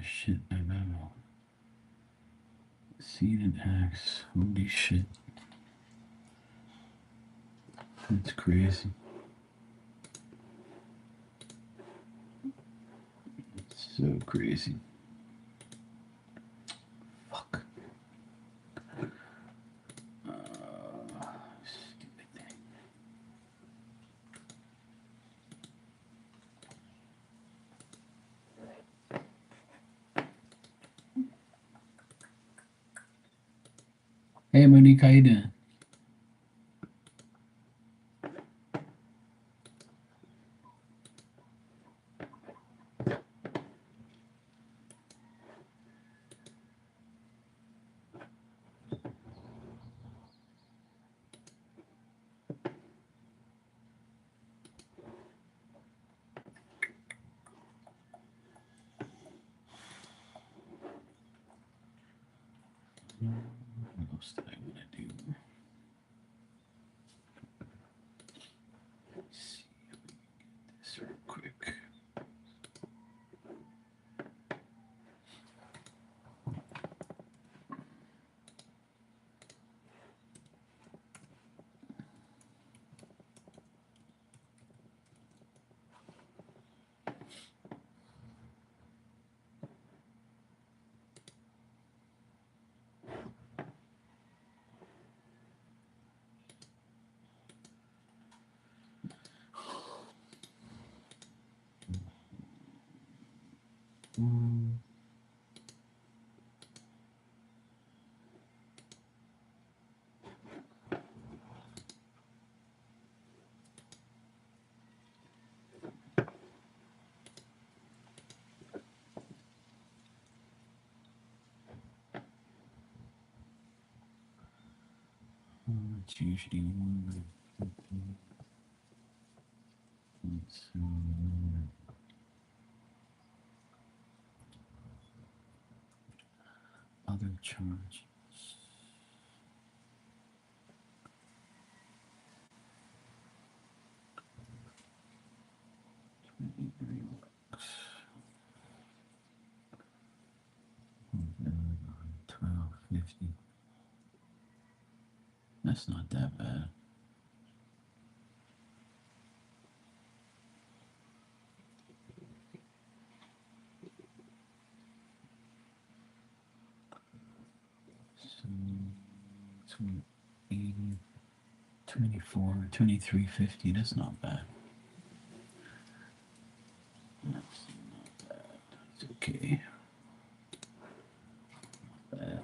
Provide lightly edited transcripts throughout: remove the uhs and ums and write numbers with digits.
funniest shit I've ever seen in X. Holy shit. That's crazy. It's so crazy. Fuck. Stupid thing. Hey Monique, how you doing? What else did I want to do? Let's see if we can get this real quick. It's usually one. Other charges. $12.50. That's not that bad. So 80, 24, 23.50. That's not bad. That's not bad. It's okay. Not bad.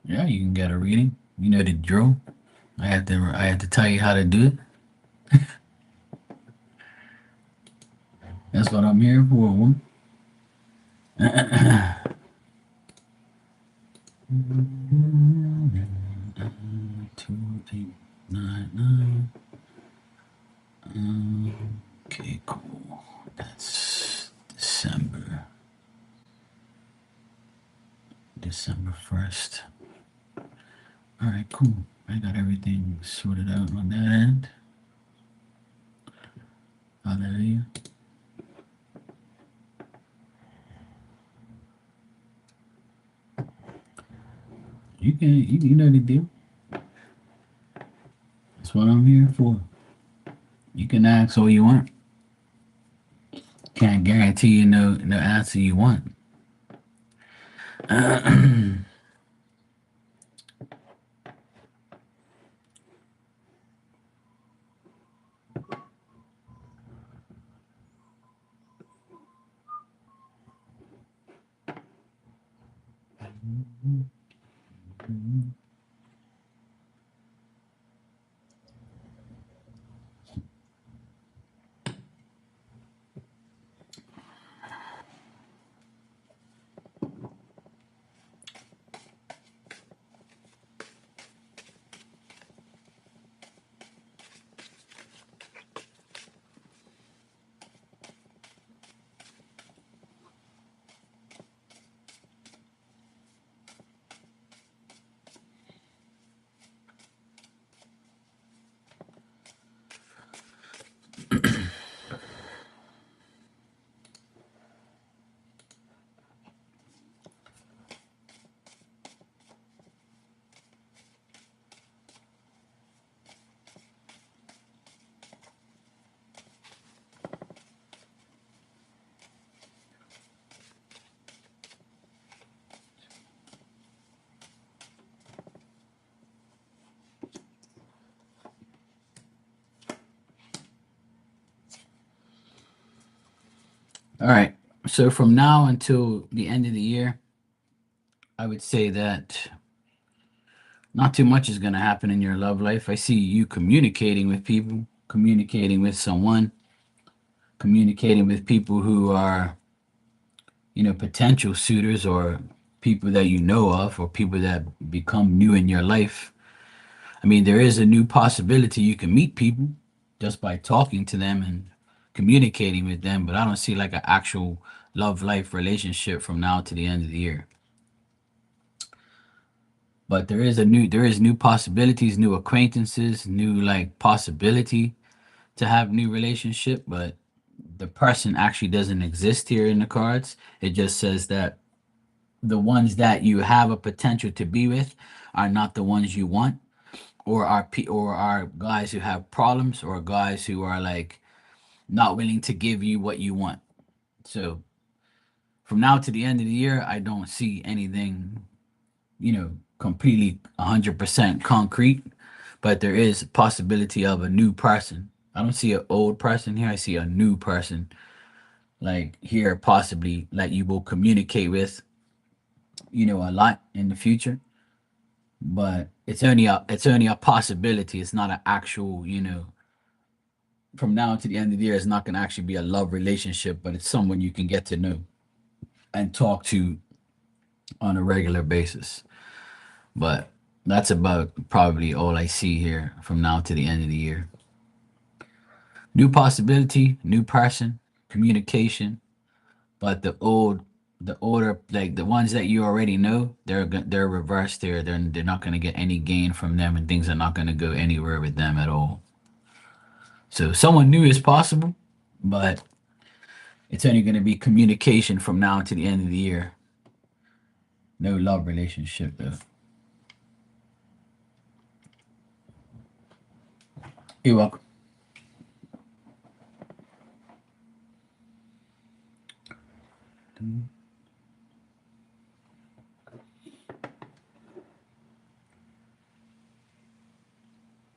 Yeah, you can get a reading. You know the drill. I have to tell you how to do it. That's what I'm here for, woman. 2899. Okay, cool. That's December 1st. All right, cool. I got everything sorted out on that end. Hallelujah. You know the deal. That's what I'm here for. You can ask all you want. Can't guarantee you no answer you want. All right. So from now until the end of the year, I would say that not too much is going to happen in your love life. I see you communicating with people, communicating with someone, communicating with people who are, potential suitors or people that you know of or people that become new in your life. I mean, there is a new possibility you can meet people just by talking to them and communicating with them, but I don't see like an actual love life relationship from now to the end of the year. But there is new possibilities, new acquaintances, new like possibility to have new relationship, but the person actually doesn't exist here in the cards. It just says that the ones that you have a potential to be with are not the ones you want, or are guys who have problems, or guys who are like not willing to give you what you want. So from now to the end of the year, I don't see anything, completely 100% concrete, but there is a possibility of a new person. I don't see an old person here. I see a new person, like here, possibly, like you will communicate with, a lot in the future. But it's only a possibility. It's not an actual, from now to the end of the year, it's not going to actually be a love relationship, but it's someone you can get to know and talk to on a regular basis. But that's about probably all I see here from now to the end of the year. New possibility, new person, communication, but the older, like the ones that you already know, they're reversed. They're not going to get any gain from them, and things are not going to go anywhere with them at all. So someone new is possible, but it's only going to be communication from now to the end of the year. No love relationship though. You're welcome.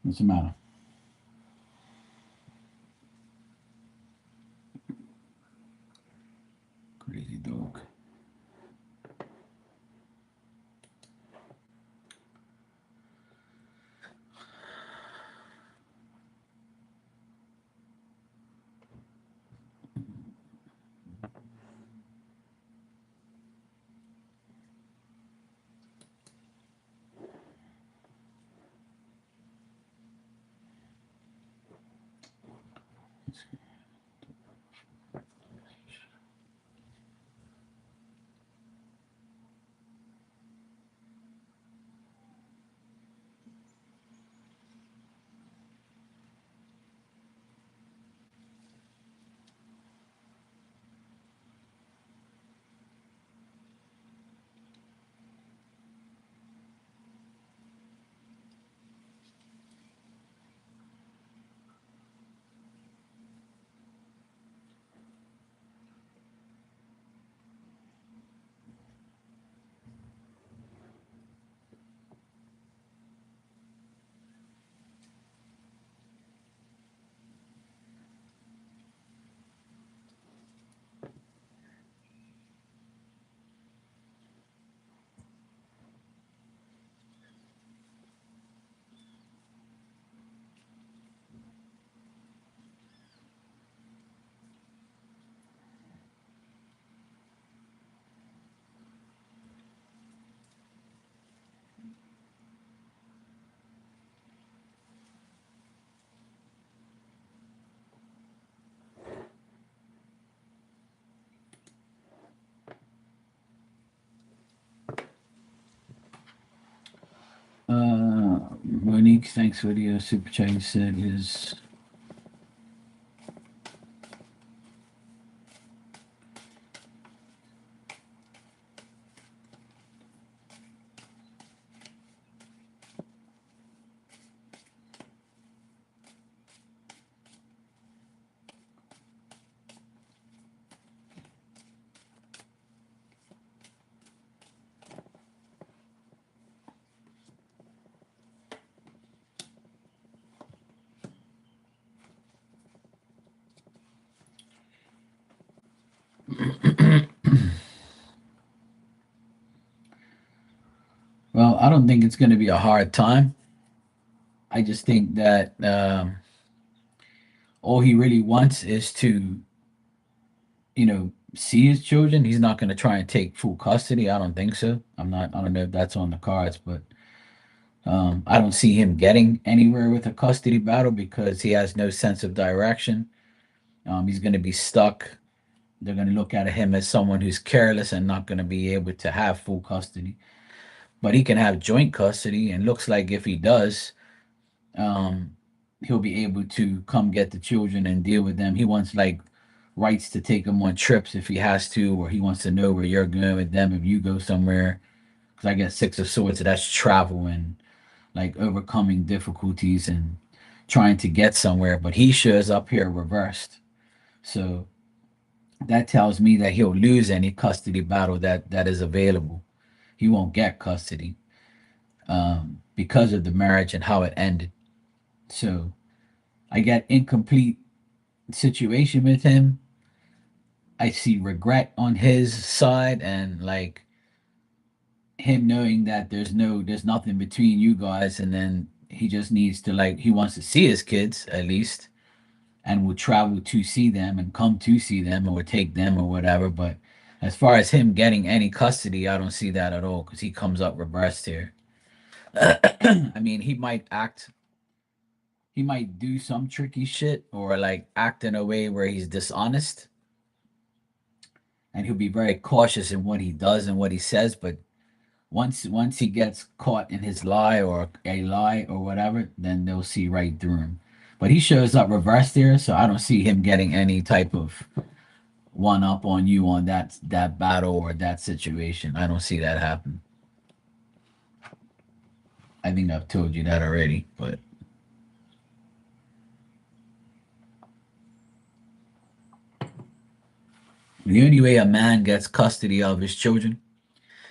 What's the matter? Crazy dog. Monique, thanks for the super chat. You said is Well, I don't think it's going to be a hard time. I just think that all he really wants is to, see his children. He's not going to try and take full custody. I don't think so. I don't know if that's on the cards, but I don't see him getting anywhere with a custody battle because he has no sense of direction. He's going to be stuck. They're going to look at him as someone who's careless and not going to be able to have full custody. But he can have joint custody, and looks like if he does, um, he'll be able to come get the children and deal with them. He wants like rights to take them on trips if he has to, or he wants to know where you're going with them if you go somewhere. Because I get Six of Swords, so that's travel and like overcoming difficulties and trying to get somewhere. But he shows up here reversed, so that tells me that he'll lose any custody battle that is available. He won't get custody because of the marriage and how it ended. So I get incomplete situation with him. I see regret on his side and like him knowing that there's nothing between you guys, and then he just needs to like he wants to see his kids at least and will travel to see them and come to see them or take them or whatever. But as far as him getting any custody, I don't see that at all because he comes up reversed here. I mean, he might do some tricky shit or like act in a way where he's dishonest, and he'll be very cautious in what he does and what he says. But once he gets caught in his lie or a lie or whatever, then they'll see right through him. But he shows up reversed there, so I don't see him getting any type of one up on you on that battle or that situation. I don't see that happen. I think I've told you that already, but the only way a man gets custody of his children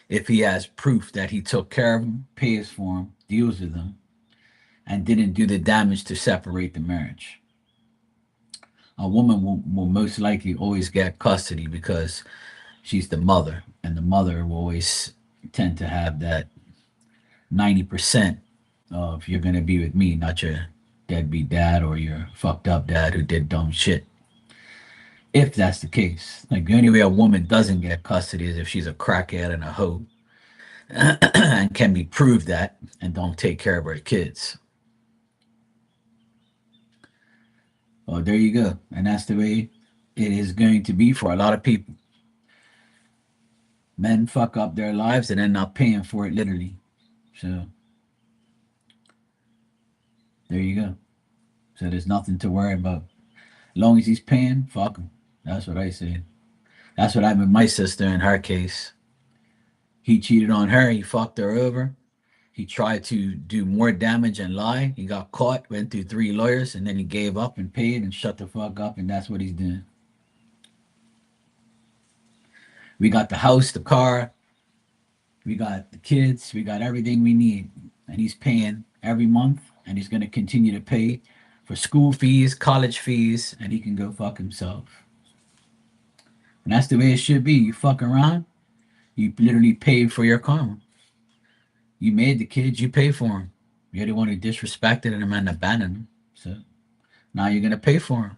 if he has proof that he took care of them, pays for them, deals with them, and didn't do the damage to separate the marriage. A woman will most likely always get custody because she's the mother, and the mother will always tend to have that 90% of you're going to be with me, not your deadbeat dad or your fucked up dad who did dumb shit. If that's the case, like the only way a woman doesn't get custody is if she's a crackhead and a hoe and can be proved that and don't take care of her kids. Well, there you go. And that's the way it is going to be for a lot of people. Men fuck up their lives and end up paying for it literally. So there you go. So there's nothing to worry about. As long as he's paying, fuck him. That's what I say. That's what happened with my sister in her case. He cheated on her. He fucked her over. He tried to do more damage and lie. He got caught, went through 3 lawyers, and then he gave up and paid and shut the fuck up. And that's what he's doing. We got the house, the car, we got the kids, we got everything we need. And he's paying every month, and he's going to continue to pay for school fees, college fees, and he can go fuck himself. And that's the way it should be. You fuck around, you literally paid for your karma. You made the kids, you pay for them. You're the one who disrespected them and abandoned them. So now you're going to pay for them.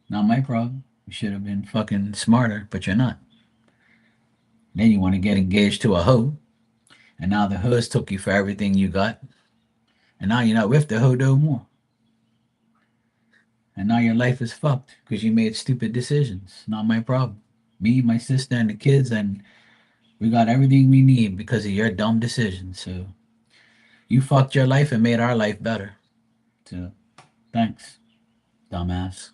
Not my problem. You should have been fucking smarter, but you're not. Then you want to get engaged to a hoe, and now the hoes took you for everything you got, and now you're not with the hoe no more. And now your life is fucked because you made stupid decisions. Not my problem. Me, my sister, and the kids, and we got everything we need because of your dumb decisions. So you fucked your life and made our life better. So thanks, dumbass.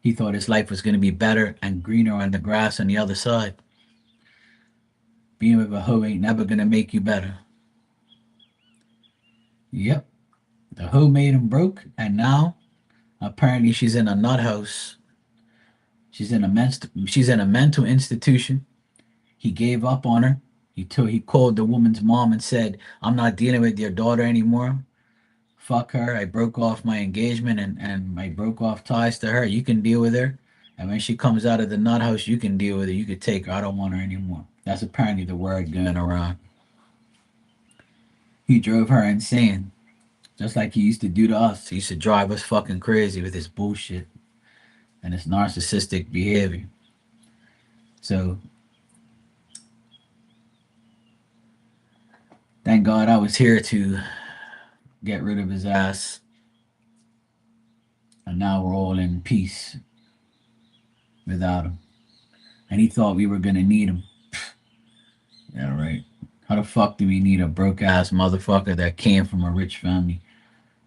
He thought his life was going to be better and greener on the grass on the other side. Being with a hoe ain't never going to make you better. Yep, the hoe made him broke, and now apparently she's in a nut house. She's in a mental institution. He gave up on her. He called the woman's mom and said, "I'm not dealing with your daughter anymore. fuck her. I broke off my engagement and I broke off ties to her. You can deal with her. And when she comes out of the nut house, you can deal with her. You could take her. I don't want her anymore. That's apparently the word going around. He drove her insane. Just like he used to do to us. He used to drive us fucking crazy with his bullshit and his narcissistic behavior. So thank God I was here to get rid of his ass. And now we're all in peace without him. And he thought we were gonna need him. Yeah, right. How the fuck do we need a broke ass motherfucker that came from a rich family?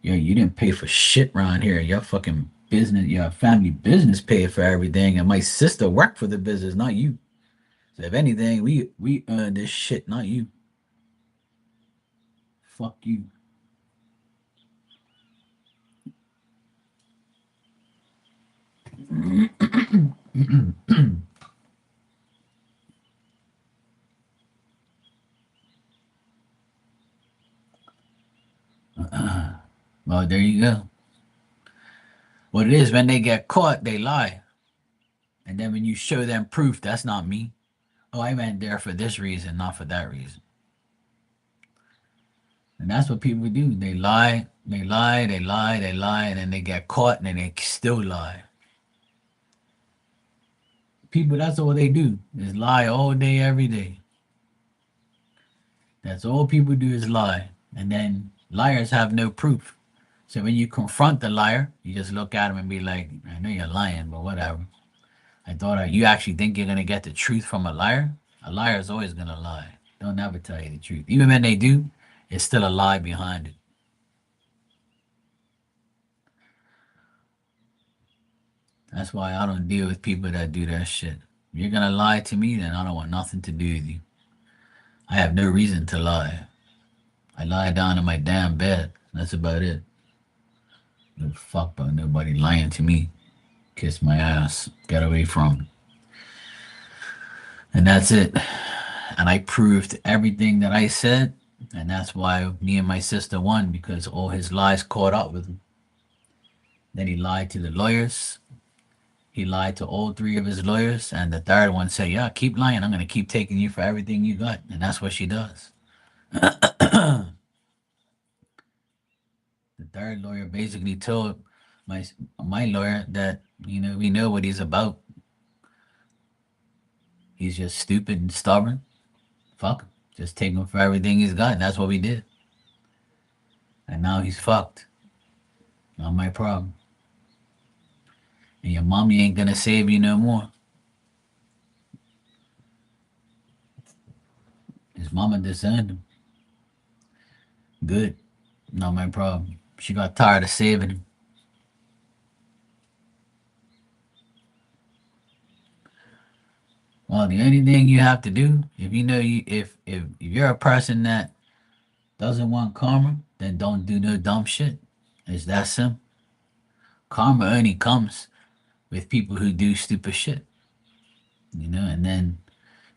Yo, you didn't pay for shit around here. Your fucking business, your family business paid for everything, and my sister worked for the business, not you. So if anything, we earned this shit, not you. Fuck you. Well, there you go. What it is, when they get caught, they lie. And then when you show them proof, that's not me. Oh, I went there for this reason, not for that reason. And that's what people do. They lie, they lie, they lie, they lie, and then they get caught and then they still lie. People, that's all they do is lie all day, every day. That's all people do is lie. And then liars have no proof. So when you confront the liar, you just look at him and be like, I know you're lying, but whatever. You actually think you're going to get the truth from a liar? A liar is always going to lie. Don't ever tell you the truth. Even when they do, it's still a lie behind it. That's why I don't deal with people that do that shit. If you're going to lie to me, then I don't want nothing to do with you. I have no reason to lie. I lie down in my damn bed. That's about it. No fuck about nobody lying to me. Kiss my ass. Get away from me. And that's it. And I proved everything that I said. And that's why me and my sister won, because all his lies caught up with him. Then he lied to the lawyers. He lied to all three of his lawyers. And the third one said, yeah, keep lying. I'm going to keep taking you for everything you got. And that's what she does. The third lawyer basically told my lawyer that, we know what he's about. He's just stupid and stubborn. Fuck him. Just take him for everything he's got. And that's what we did. And now he's fucked. Not my problem. And your mommy ain't gonna save you no more. His mama disowned him. Good. Not my problem. She got tired of saving him. Well, the only thing you have to do, if you know if you're a person that doesn't want karma, then don't do no dumb shit. It's that simple. Karma only comes with people who do stupid shit. And then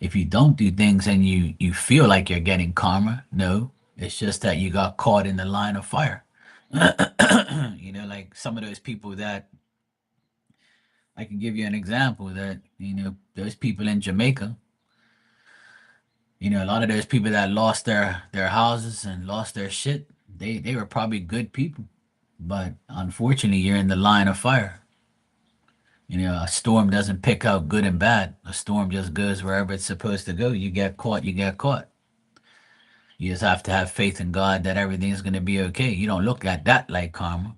if you don't do things and you feel like you're getting karma, no, it's just that you got caught in the line of fire. Like some of those people that I can give you an example that those people in Jamaica. A lot of those people that lost their houses and lost their shit, they were probably good people, but unfortunately, you're in the line of fire. A storm doesn't pick out good and bad. A storm just goes wherever it's supposed to go. You get caught, you get caught. You just have to have faith in God that everything's going to be okay. You don't look at that like karma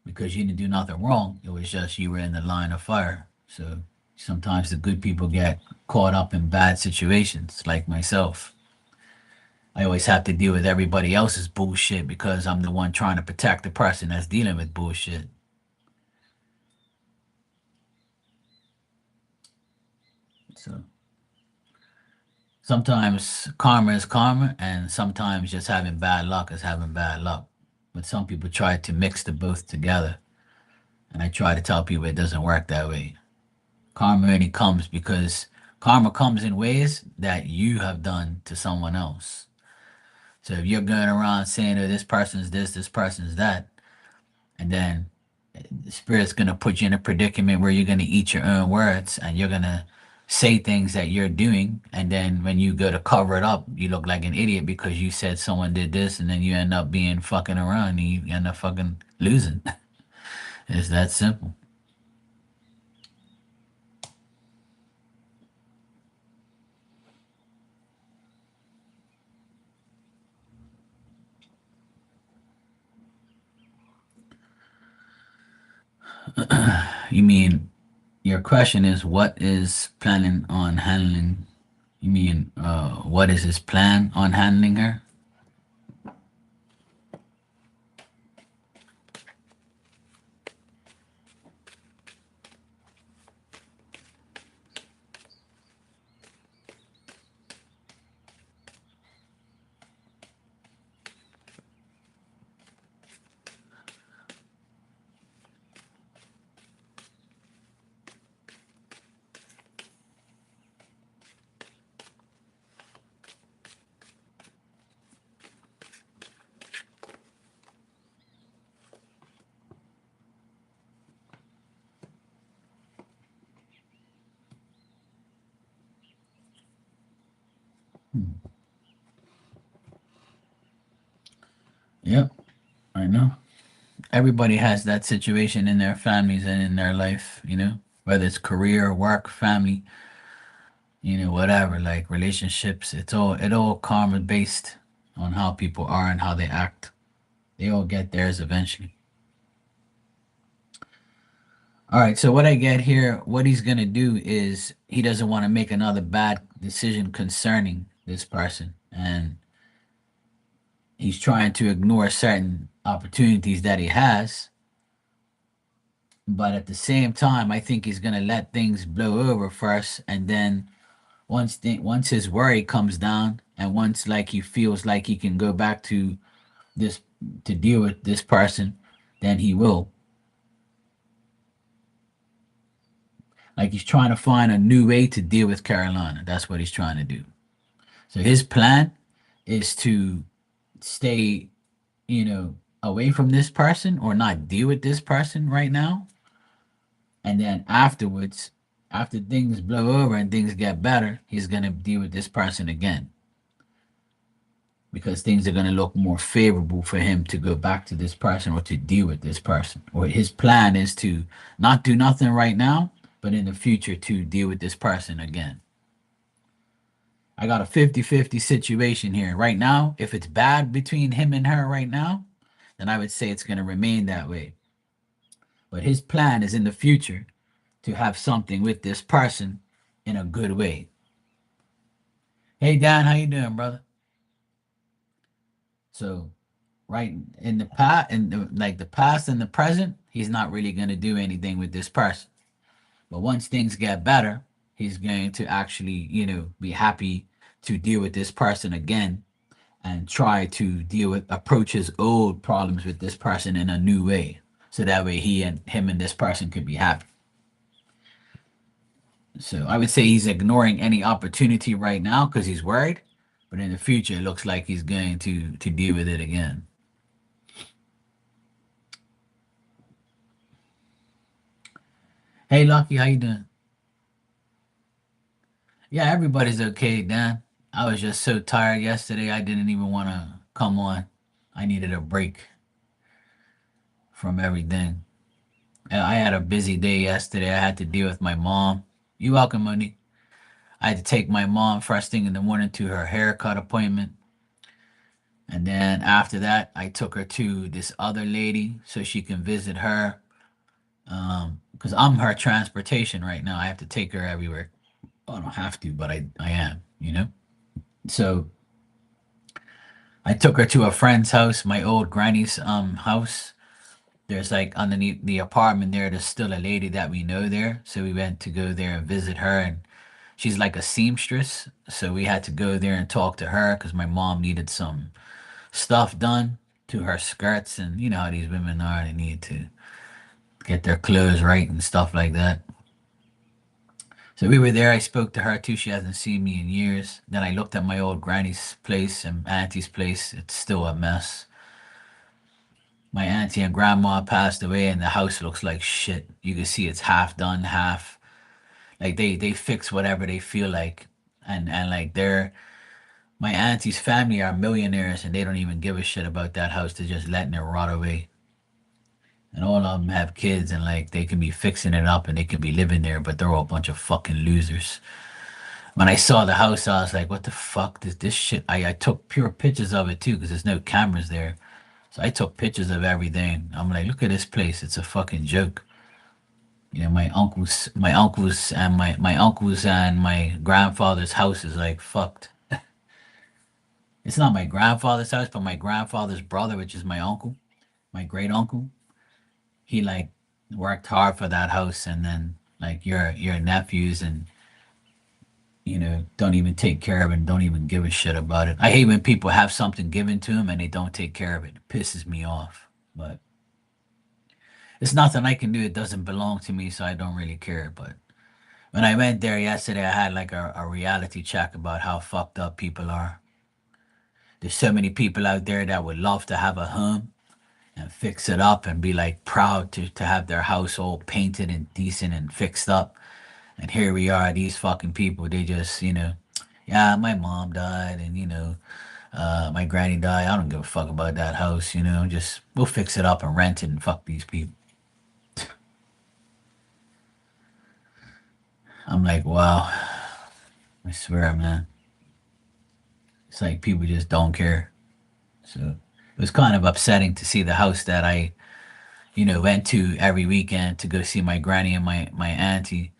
because you didn't do nothing wrong. It was just you were in the line of fire. So sometimes the good people get caught up in bad situations, like myself. I always have to deal with everybody else's bullshit because I'm the one trying to protect the person that's dealing with bullshit. So sometimes karma is karma, and sometimes just having bad luck is having bad luck. But some people try to mix the both together. And I try to tell people it doesn't work that way. Karma only comes because karma comes in ways that you have done to someone else. So if you're going around saying, oh, this person's this person's that, and then the spirit's going to put you in a predicament where you're going to eat your own words and you're going to say things that you're doing. And then when you go to cover it up, you look like an idiot because you said someone did this, and then you end up being fucking around and you end up fucking losing. It's that simple. You mean your question is what is planning on handling? You mean what is his plan on handling her? Yep, I know. Everybody has that situation in their families and in their life, whether it's career, work, family, whatever, like relationships. It all karma based on how people are and how they act. They all get theirs eventually. All right, so what I get here, what he's gonna do is he doesn't want to make another bad decision concerning this person, and he's trying to ignore certain opportunities that he has. But at the same time, I think he's gonna let things blow over first, and then once his worry comes down, and once like he feels like he can go back to this to deal with this person, then he will. Like he's trying to find a new way to deal with Carolina. That's what he's trying to do. So his plan is to stay, away from this person or not deal with this person right now. And then afterwards, after things blow over and things get better, he's going to deal with this person again because things are going to look more favorable for him to go back to this person or to deal with this person. Or his plan is to not do nothing right now, but in the future to deal with this person again. I got a 50-50 situation here. Right now, if it's bad between him and her right now, then I would say it's going to remain that way. But his plan is in the future to have something with this person in a good way. Hey Dan, how you doing, brother? So, right in the past, like the past and the present, he's not really going to do anything with this person. But once things get better, he's going to actually, be happy to deal with this person again and try to approach his old problems with this person in a new way. So that way him and this person could be happy. So I would say he's ignoring any opportunity right now because he's worried. But in the future, it looks like he's going to deal with it again. Hey, Lucky, how you doing? Yeah, everybody's okay, Dan. I was just so tired yesterday. I didn't even want to come on. I needed a break from everything. I had a busy day yesterday. I had to deal with my mom. You welcome, Monique. I had to take my mom first thing in the morning to her haircut appointment. And then after that, I took her to this other lady so she can visit her. Because I'm her transportation right now. I have to take her everywhere. I don't have to, but I am. So I took her to a friend's house, my old granny's house. There's like underneath the apartment there's still a lady that we know there. So we went to go there and visit her, and she's like a seamstress. So we had to go there and talk to her because my mom needed some stuff done to her skirts, and you know how these women are, they need to get their clothes right and stuff like that. So we were there. I spoke to her too. She hasn't seen me in years. Then I looked at my old granny's place and auntie's place. It's still a mess. My auntie and grandma passed away, and the house looks like shit. You can see it's half done, half like they fix whatever they feel like, and like they're my auntie's family are millionaires, and they don't even give a shit about that house. They're just letting it rot away. And all of them have kids, and like they can be fixing it up, and they can be living there, but they're all a bunch of fucking losers. When I saw the house, I was like, "What the fuck? This shit?" I took pure pictures of it too, because there's no cameras there. So I took pictures of everything. I'm like, "Look at this place. It's a fucking joke." My uncles and my grandfather's house is like fucked. It's not my grandfather's house, but my grandfather's brother, which is my uncle, my great uncle, he like worked hard for that house, and then like your nephews and don't even take care of it and don't even give a shit about it. I hate when people have something given to them and they don't take care of it. It pisses me off. But it's nothing I can do. It doesn't belong to me, so I don't really care. But when I went there yesterday, I had like a reality check about how fucked up people are. There's so many people out there that would love to have a home and fix it up and be like proud to have their house all painted and decent and fixed up. And here we are, these fucking people, they just, yeah, my mom died and, my granny died. I don't give a fuck about that house, just we'll fix it up and rent it and fuck these people. I'm like, wow, I swear, man. It's like people just don't care. So it was kind of upsetting to see the house that I, went to every weekend to go see my granny and my auntie,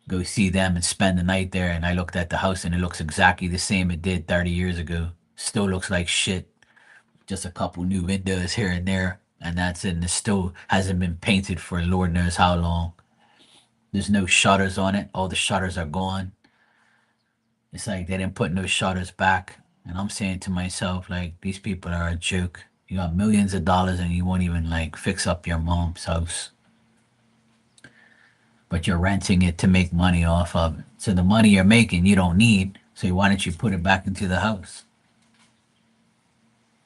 go see them and spend the night there. And I looked at the house and it looks exactly the same it did 30 years ago. Still looks like shit. Just a couple new windows here and there. And that's it. And it still hasn't been painted for Lord knows how long. There's no shutters on it. All the shutters are gone. It's like they didn't put no shutters back. And I'm saying to myself, like, these people are a joke. You got millions of dollars and you won't even like fix up your mom's house. But you're renting it to make money off of it. So the money you're making you don't need. So why don't you put it back into the house?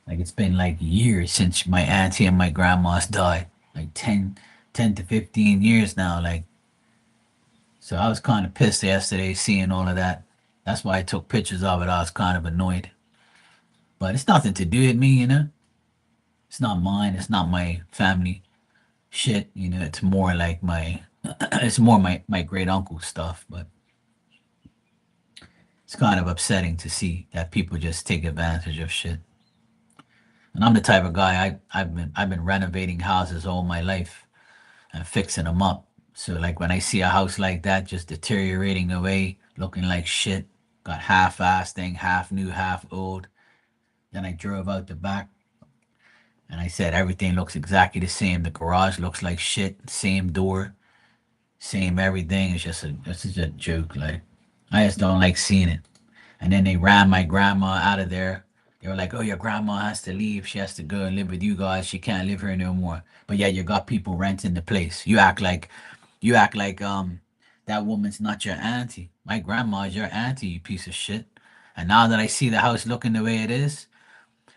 Like it's been like years since my auntie and my grandma's died. Like 10 to 15 years now. Like, so I was kind of pissed yesterday seeing all of that. That's why I took pictures of it. I was kind of annoyed. But it's nothing to do with me. It's not mine. It's not my family shit. It's more like it's more my great uncle stuff. But it's kind of upsetting to see that people just take advantage of shit. And I'm the type of guy I've been renovating houses all my life and fixing them up. So like when I see a house like that just deteriorating away, looking like shit, got half-assed thing, half new, half old. Then I drove out the back and I said everything looks exactly the same. The garage looks like shit, same door, same everything. It's just a joke. Like I just don't like seeing it. And then they ran my grandma out of there. They were like, "Oh, your grandma has to leave. She has to go and live with you guys. She can't live here no more." But yeah, you got people renting the place. You act like that woman's not your auntie. My grandma is your auntie, you piece of shit. And now that I see the house looking the way it is,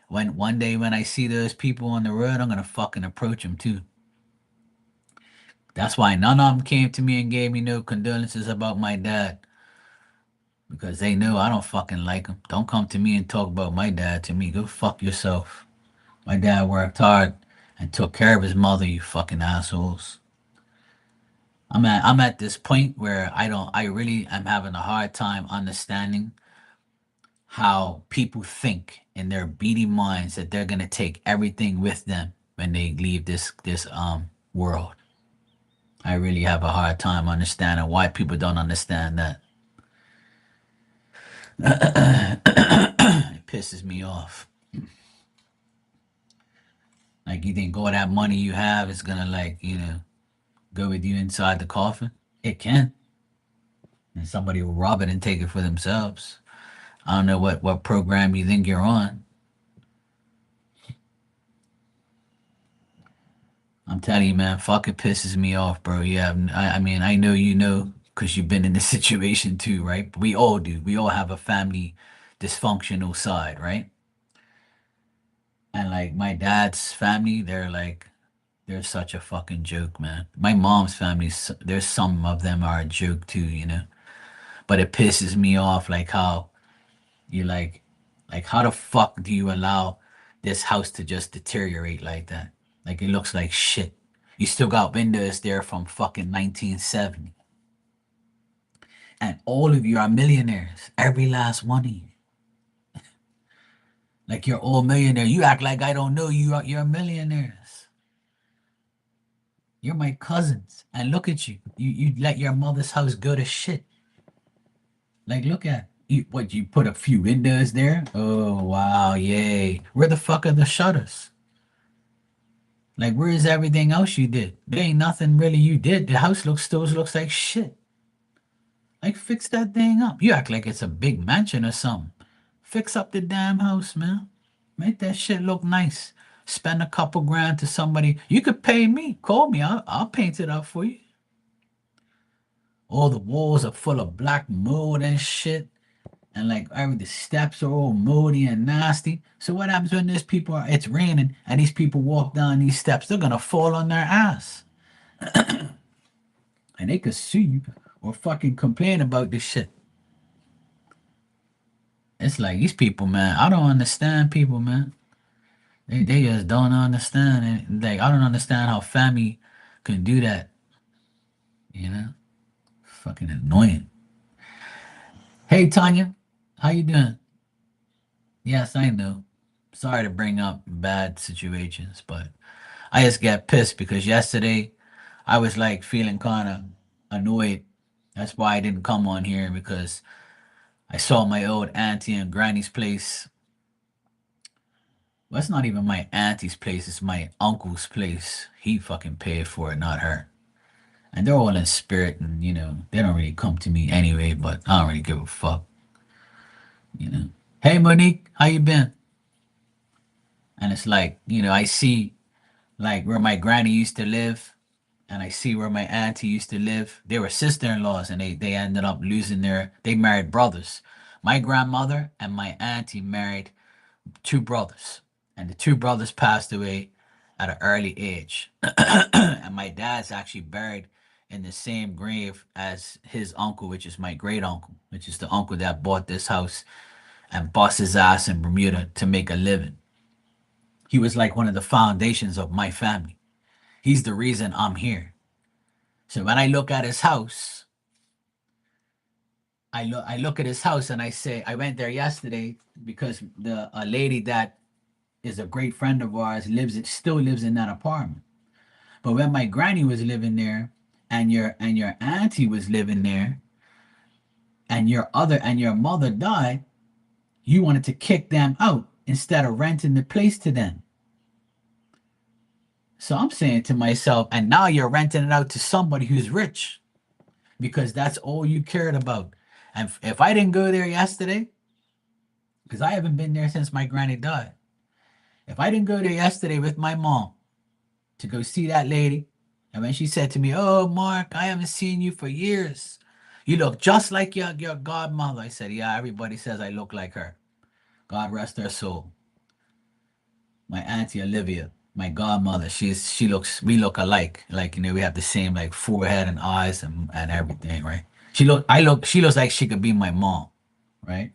when one day when I see those people on the road, I'm gonna fucking approach them too. That's why none of them came to me and gave me no condolences about my dad. Because they know I don't fucking like him. Don't come to me and talk about my dad to me. Go fuck yourself. My dad worked hard and took care of his mother, you fucking assholes. I'm at this point where I really am having a hard time understanding how people think in their beady minds that they're gonna take everything with them when they leave this world. I really have a hard time understanding why people don't understand that. It pisses me off. Like you think all that money you have is gonna like, go with you inside the coffin? It can. And somebody will rob it and take it for themselves. I don't know what program you think you're on. I'm telling you, man, fuck it pisses me off, bro. Yeah, I mean, I know you know because you've been in this situation too, right? We all do. We all have a family dysfunctional side, right? And like my dad's family, they're such a fucking joke, man. My mom's family, there's some of them are a joke too, you know. But it pisses me off, like how you like how the fuck do you allow this house to just deteriorate like that? Like it looks like shit. You still got windows there from fucking 1970. And all of you are millionaires. Every last one of you. Like you're all millionaire. You act like I don't know you. You're millionaires. You're my cousins. And look at you. You let your mother's house go to shit. Like look at you. What you put a few windows there? Oh wow, yay. Where the fuck are the shutters? Like where is everything else you did? There ain't nothing really you did. The house still looks like shit. Like fix that thing up. You act like it's a big mansion or something. Fix up the damn house, man. Make that shit look nice. Spend a couple grand to somebody. You could pay me. Call me. I'll paint it up for you. All the walls are full of black mold and shit. And like every the steps are all moldy and nasty. So what happens when there's people it's raining and these people walk down these steps? They're gonna fall on their ass. And they could sue you or fucking complain about this shit. It's like these people, man. I don't understand people, man. They just don't understand it. Like I don't understand how family can do that. You know, fucking annoying. Hey Tanya, how you doing? Yes, I know. Sorry to bring up bad situations, but I just get pissed because yesterday I was like feeling kind of annoyed. That's why I didn't come on here because I saw my old auntie and granny's place. Well, it's not even my auntie's place, it's my uncle's place. He fucking paid for it, not her. And they're all in spirit and, you know, they don't really come to me anyway, but I don't really give a fuck, you know. Hey, Monique, how you been? And it's like, you know, I see like where my granny used to live and I see where my auntie used to live. They were sister-in-laws and they ended up losing they married brothers. My grandmother and my auntie married two brothers, and the two brothers passed away at an early age. And my dad's actually buried in the same grave as his uncle, which is my great uncle, which is the uncle that bought this house and bust his ass in Bermuda to make a living. He was like one of the foundations of my family. He's the reason I'm here. So when I look at his house, I look at his house and I say I went there yesterday because the a lady that is a great friend of ours still lives in that apartment. But when my granny was living there and your auntie was living there and your mother died, you wanted to kick them out instead of renting the place to them. So I'm saying to myself, and now you're renting it out to somebody who's rich because that's all you cared about. And if I didn't go there yesterday, because I haven't been there since my granny died, if I didn't go there yesterday with my mom to go see that lady, and when she said to me, "Oh, Mark, I haven't seen you for years. You look just like your godmother." I said, "Yeah, everybody says I look like her. God rest her soul." My auntie Olivia, my godmother, we look alike. Like, you know, we have the same like forehead and eyes and everything, right? She looks like she could be my mom, right?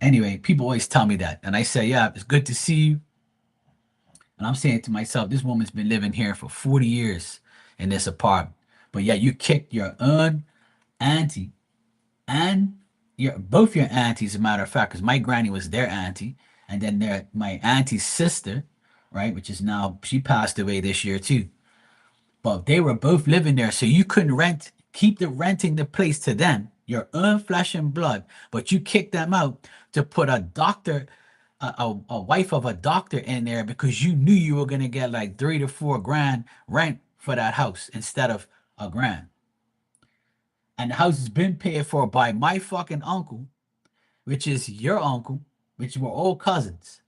Anyway, people always tell me that. And I say, yeah, it's good to see you. And I'm saying to myself, this woman's been living here for 40 years in this apartment. But yeah, you kicked your own auntie and both your aunties, as a matter of fact, because my granny was their auntie, and then my auntie's sister, right, which is now she passed away this year too. But they were both living there, so you couldn't keep renting the place to them, your own flesh and blood, but you kicked them out to put a doctor, a wife of a doctor in there because you knew you were gonna get like 3 to 4 grand rent for that house instead of a grand. And the house has been paid for by my fucking uncle, which is your uncle, which were all cousins.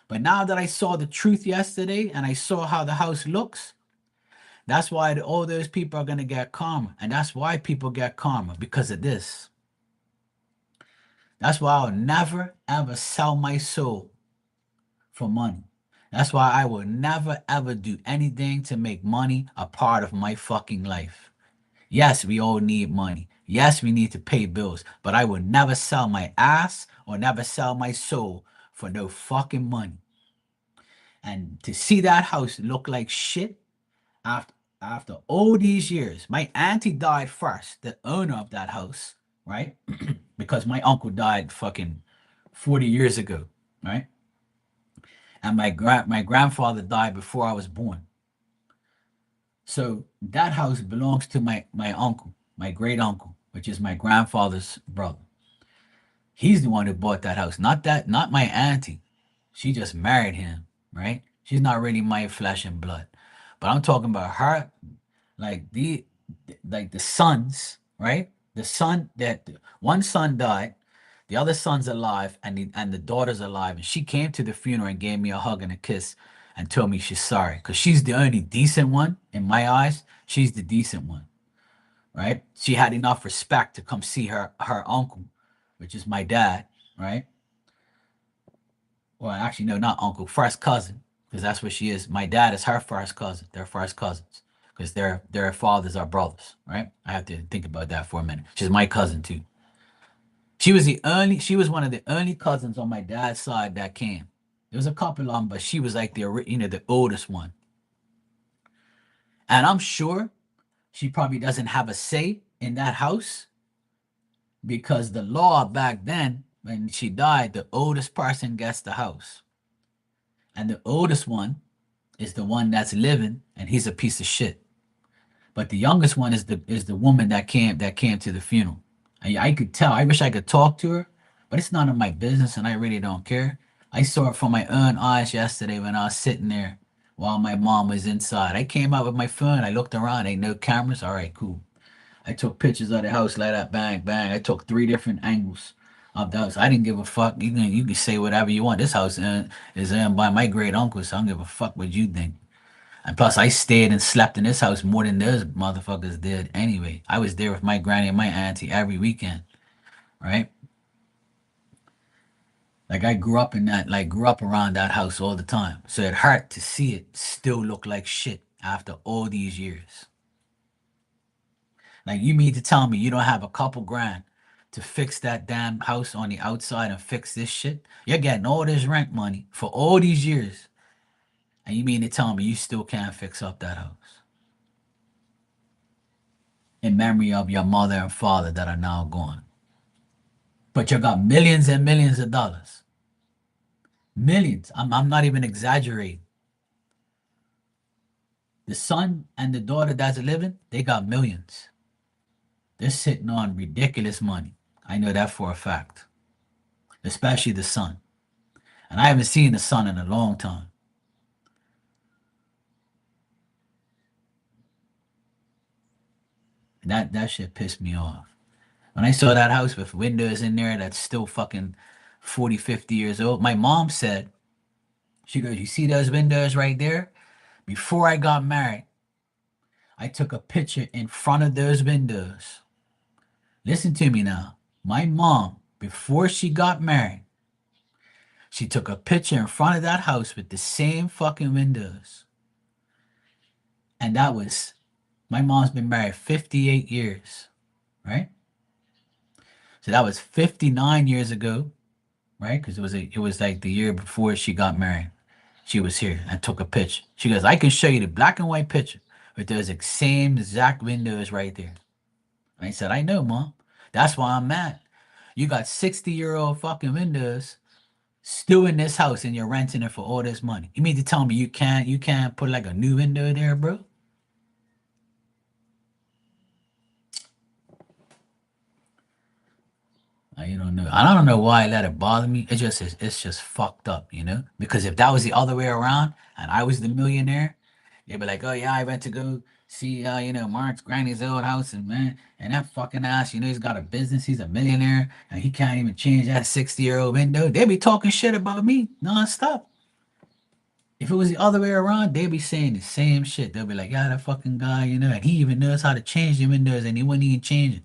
But now that I saw the truth yesterday and I saw how the house looks, That's why all those people are gonna get karma, and that's why people get karma because of this. That's why I'll never ever sell my soul for money. That's why I will never ever do anything to make money a part of my fucking life. Yes, we all need money. Yes, we need to pay bills, but I will never sell my ass or never sell my soul for no fucking money. And to see that house look like shit after all these years, my auntie died first, the owner of that house, right? Because my uncle died fucking 40 years ago, right? And my grandfather died before I was born. So that house belongs to my uncle, my great uncle, which is my grandfather's brother. He's the one who bought that house, not my auntie. She just married him, right? She's not really my flesh and blood. But I'm talking about her, like the sons, right? The son that one son died, the other son's alive, and the daughter's alive. And she came to the funeral and gave me a hug and a kiss and told me she's sorry because she's the only decent one in my eyes. She's the decent one, right? She had enough respect to come see her uncle, which is my dad, right? Well, actually, no, not uncle, first cousin, because that's what she is. My dad is her first cousin. They're first cousins because their fathers are brothers, right? I have to think about that for a minute. She's my cousin too. She was one of the only cousins on my dad's side that came. There was a couple of them, but she was like the oldest one. And I'm sure she probably doesn't have a say in that house because the law back then, when she died, the oldest person gets the house. And the oldest one is the one that's living, and he's a piece of shit. But the youngest one is the woman that came to the funeral. I could tell. I wish I could talk to her, but it's none of my business, and I really don't care. I saw it from my own eyes yesterday when I was sitting there while my mom was inside. I came out with my phone. I looked around. Ain't no cameras. All right, cool. I took pictures of the house like that. Bang, bang. I took 3 different angles of the house. I didn't give a fuck. You can say whatever you want. This house is owned by my great uncle, so I don't give a fuck what you think. And plus, I stayed and slept in this house more than those motherfuckers did anyway. I was there with my granny and my auntie every weekend, right? Like I grew up in that, like grew up around that house all the time. So it hurt to see it still look like shit after all these years. Like you mean to tell me you don't have a couple grand to fix that damn house on the outside and fix this shit? You're getting all this rent money for all these years. And you mean to tell me you still can't fix up that house? In memory of your mother and father that are now gone. But you got millions and millions of dollars. Millions. I'm not even exaggerating. The son and the daughter that's living, they got millions. They're sitting on ridiculous money. I know that for a fact. Especially the son. And I haven't seen the son in a long time. And that shit pissed me off. When I saw that house with windows in there that's still fucking 40, 50 years old, my mom said, she goes, you see those windows right there? Before I got married, I took a picture in front of those windows. Listen to me now. My mom, before she got married, she took a picture in front of that house with the same fucking windows. And that was, my mom's been married 58 years, right? So that was 59 years ago, right? Because it was like the year before she got married. She was here and took a picture. She goes, I can show you the black and white picture with those same exact windows right there. I said, I know, mom. That's why I'm mad. You got 60-year-old fucking windows still in this house and you're renting it for all this money. You mean to tell me you can't put like a new window there, bro? You don't know. I don't know why I let it bother me. It's just fucked up, you know? Because if that was the other way around and I was the millionaire, they'd be like, oh yeah, I went to go see Mark's granny's old house and man, and that fucking ass, he's got a business, he's a millionaire, and he can't even change that 60-year-old window. They be talking shit about me nonstop. If it was the other way around, they'd be saying the same shit. They'll be like, yeah, that fucking guy, and he even knows how to change the windows and he wouldn't even change it.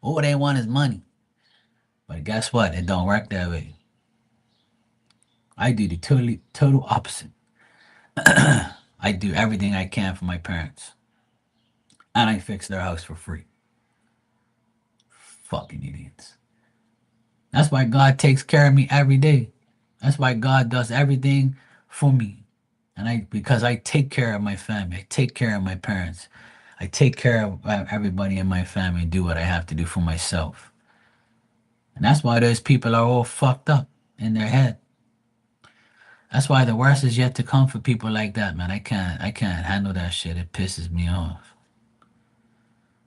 All they want is money. But guess what? It don't work that way. I do the total opposite. I do everything I can for my parents. And I fix their house for free. Fucking idiots. That's why God takes care of me every day. That's why God does everything for me. And because I take care of my family, I take care of my parents, I take care of everybody in my family and do what I have to do for myself. And that's why those people are all fucked up in their head. That's why the worst is yet to come for people like that, man. I can't handle that shit. It pisses me off.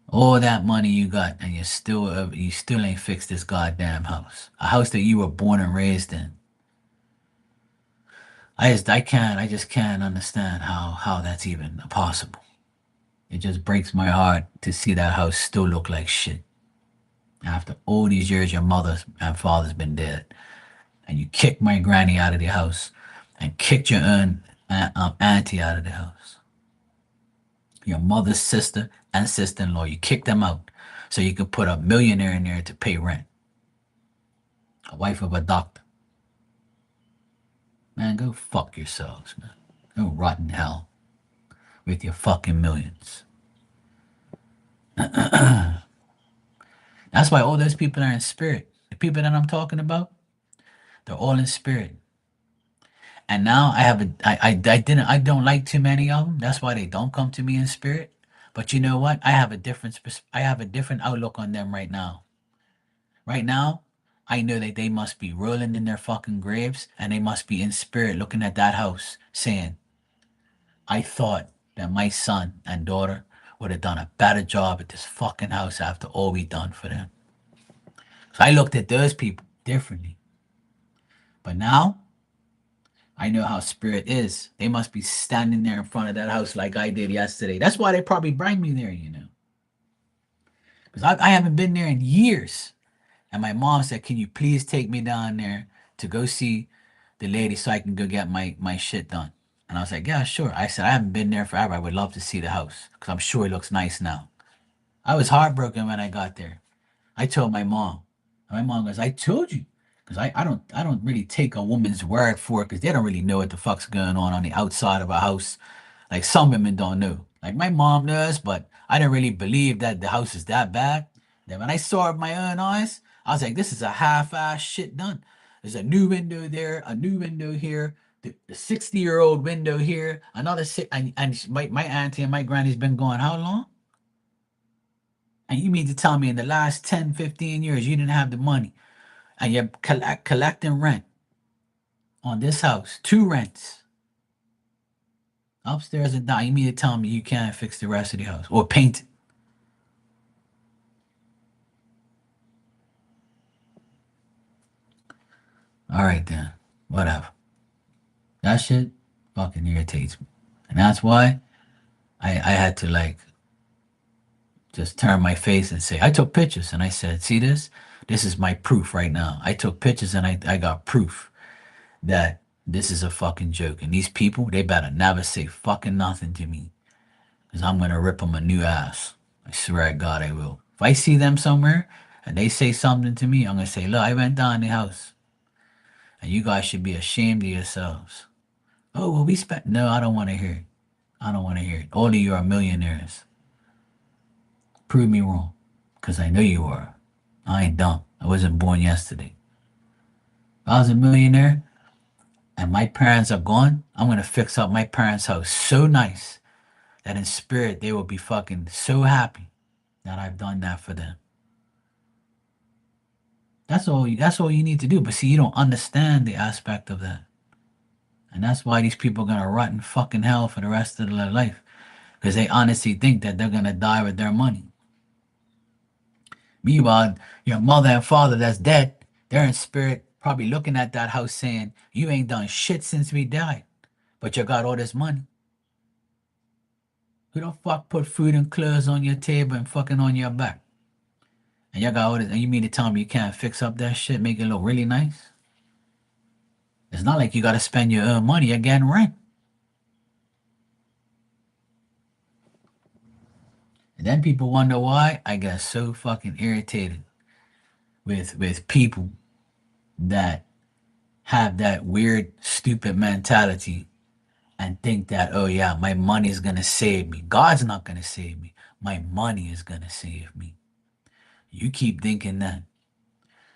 All that money you got and you still ain't fixed this goddamn house. A house that you were born and raised in. I just can't understand how that's even possible. It just breaks my heart to see that house still look like shit. After all these years your mother and father's been dead. And you kicked my granny out of the house and kicked your own auntie out of the house. Your mother's sister and sister-in-law, you kicked them out so you could put a millionaire in there to pay rent. A wife of a doctor. Man, go fuck yourselves, man. Go rot in hell with your fucking millions. That's why all those people are in spirit. The people that I'm talking about, they're all in spirit. And now I don't like too many of them. That's why they don't come to me in spirit. But you know what? I have a different outlook on them right now. Right now, I know that they must be rolling in their fucking graves and they must be in spirit looking at that house saying, I thought that my son and daughter would have done a better job at this fucking house after all we done for them. So I looked at those people differently. But now I know how spirit is. They must be standing there in front of that house like I did yesterday. That's why they probably bring me there. Because I haven't been there in years. And my mom said, can you please take me down there to go see the lady so I can go get my shit done? And I was like, yeah, sure. I said, I haven't been there forever. I would love to see the house because I'm sure it looks nice now. I was heartbroken when I got there. I told my mom. And my mom goes, I told you. Because I don't really take a woman's word for it because they don't really know what the fuck's going on the outside of a house. Like some women don't know. Like my mom does, but I didn't really believe that the house is that bad. Then when I saw it with my own eyes, I was like, this is a half-ass shit done. There's a new window there, a new window here, the 60-year-old window here, another six, and my auntie and my granny's been going how long? And you mean to tell me in the last 10, 15 years you didn't have the money and you're collecting rent on this house, two rents, upstairs and down. You mean to tell me you can't fix the rest of the house or paint it? All right then, whatever. That shit fucking irritates me. And that's why I had to like just turn my face and say, I took pictures and I said, see this? This is my proof right now. I took pictures and I got proof that this is a fucking joke. And these people, they better never say fucking nothing to me. Because I'm going to rip them a new ass. I swear to God I will. If I see them somewhere and they say something to me, I'm going to say, look, I went down the house. And you guys should be ashamed of yourselves. Oh, well, we spent. No, I don't want to hear it. I don't want to hear it. All of you are millionaires. Prove me wrong. Because I know you are. I ain't dumb. I wasn't born yesterday. If I was a millionaire and my parents are gone, I'm going to fix up my parents' house so nice that in spirit they will be fucking so happy that I've done that for them. That's all you need to do. But see, you don't understand the aspect of that. And that's why these people are gonna rot in fucking hell for the rest of their life. Because they honestly think that they're gonna die with their money. Meanwhile, your mother and father that's dead, they're in spirit, probably looking at that house saying, you ain't done shit since we died. But you got all this money. Who the fuck put food and clothes on your table and fucking on your back? And you got all this, and you mean to tell me you can't fix up that shit, make it look really nice? It's not like you gotta spend your own money, you're getting rent. And then people wonder why I get so fucking irritated with people that have that weird, stupid mentality and think that, oh yeah, my money is gonna save me. God's not gonna save me. My money is gonna save me. You keep thinking that.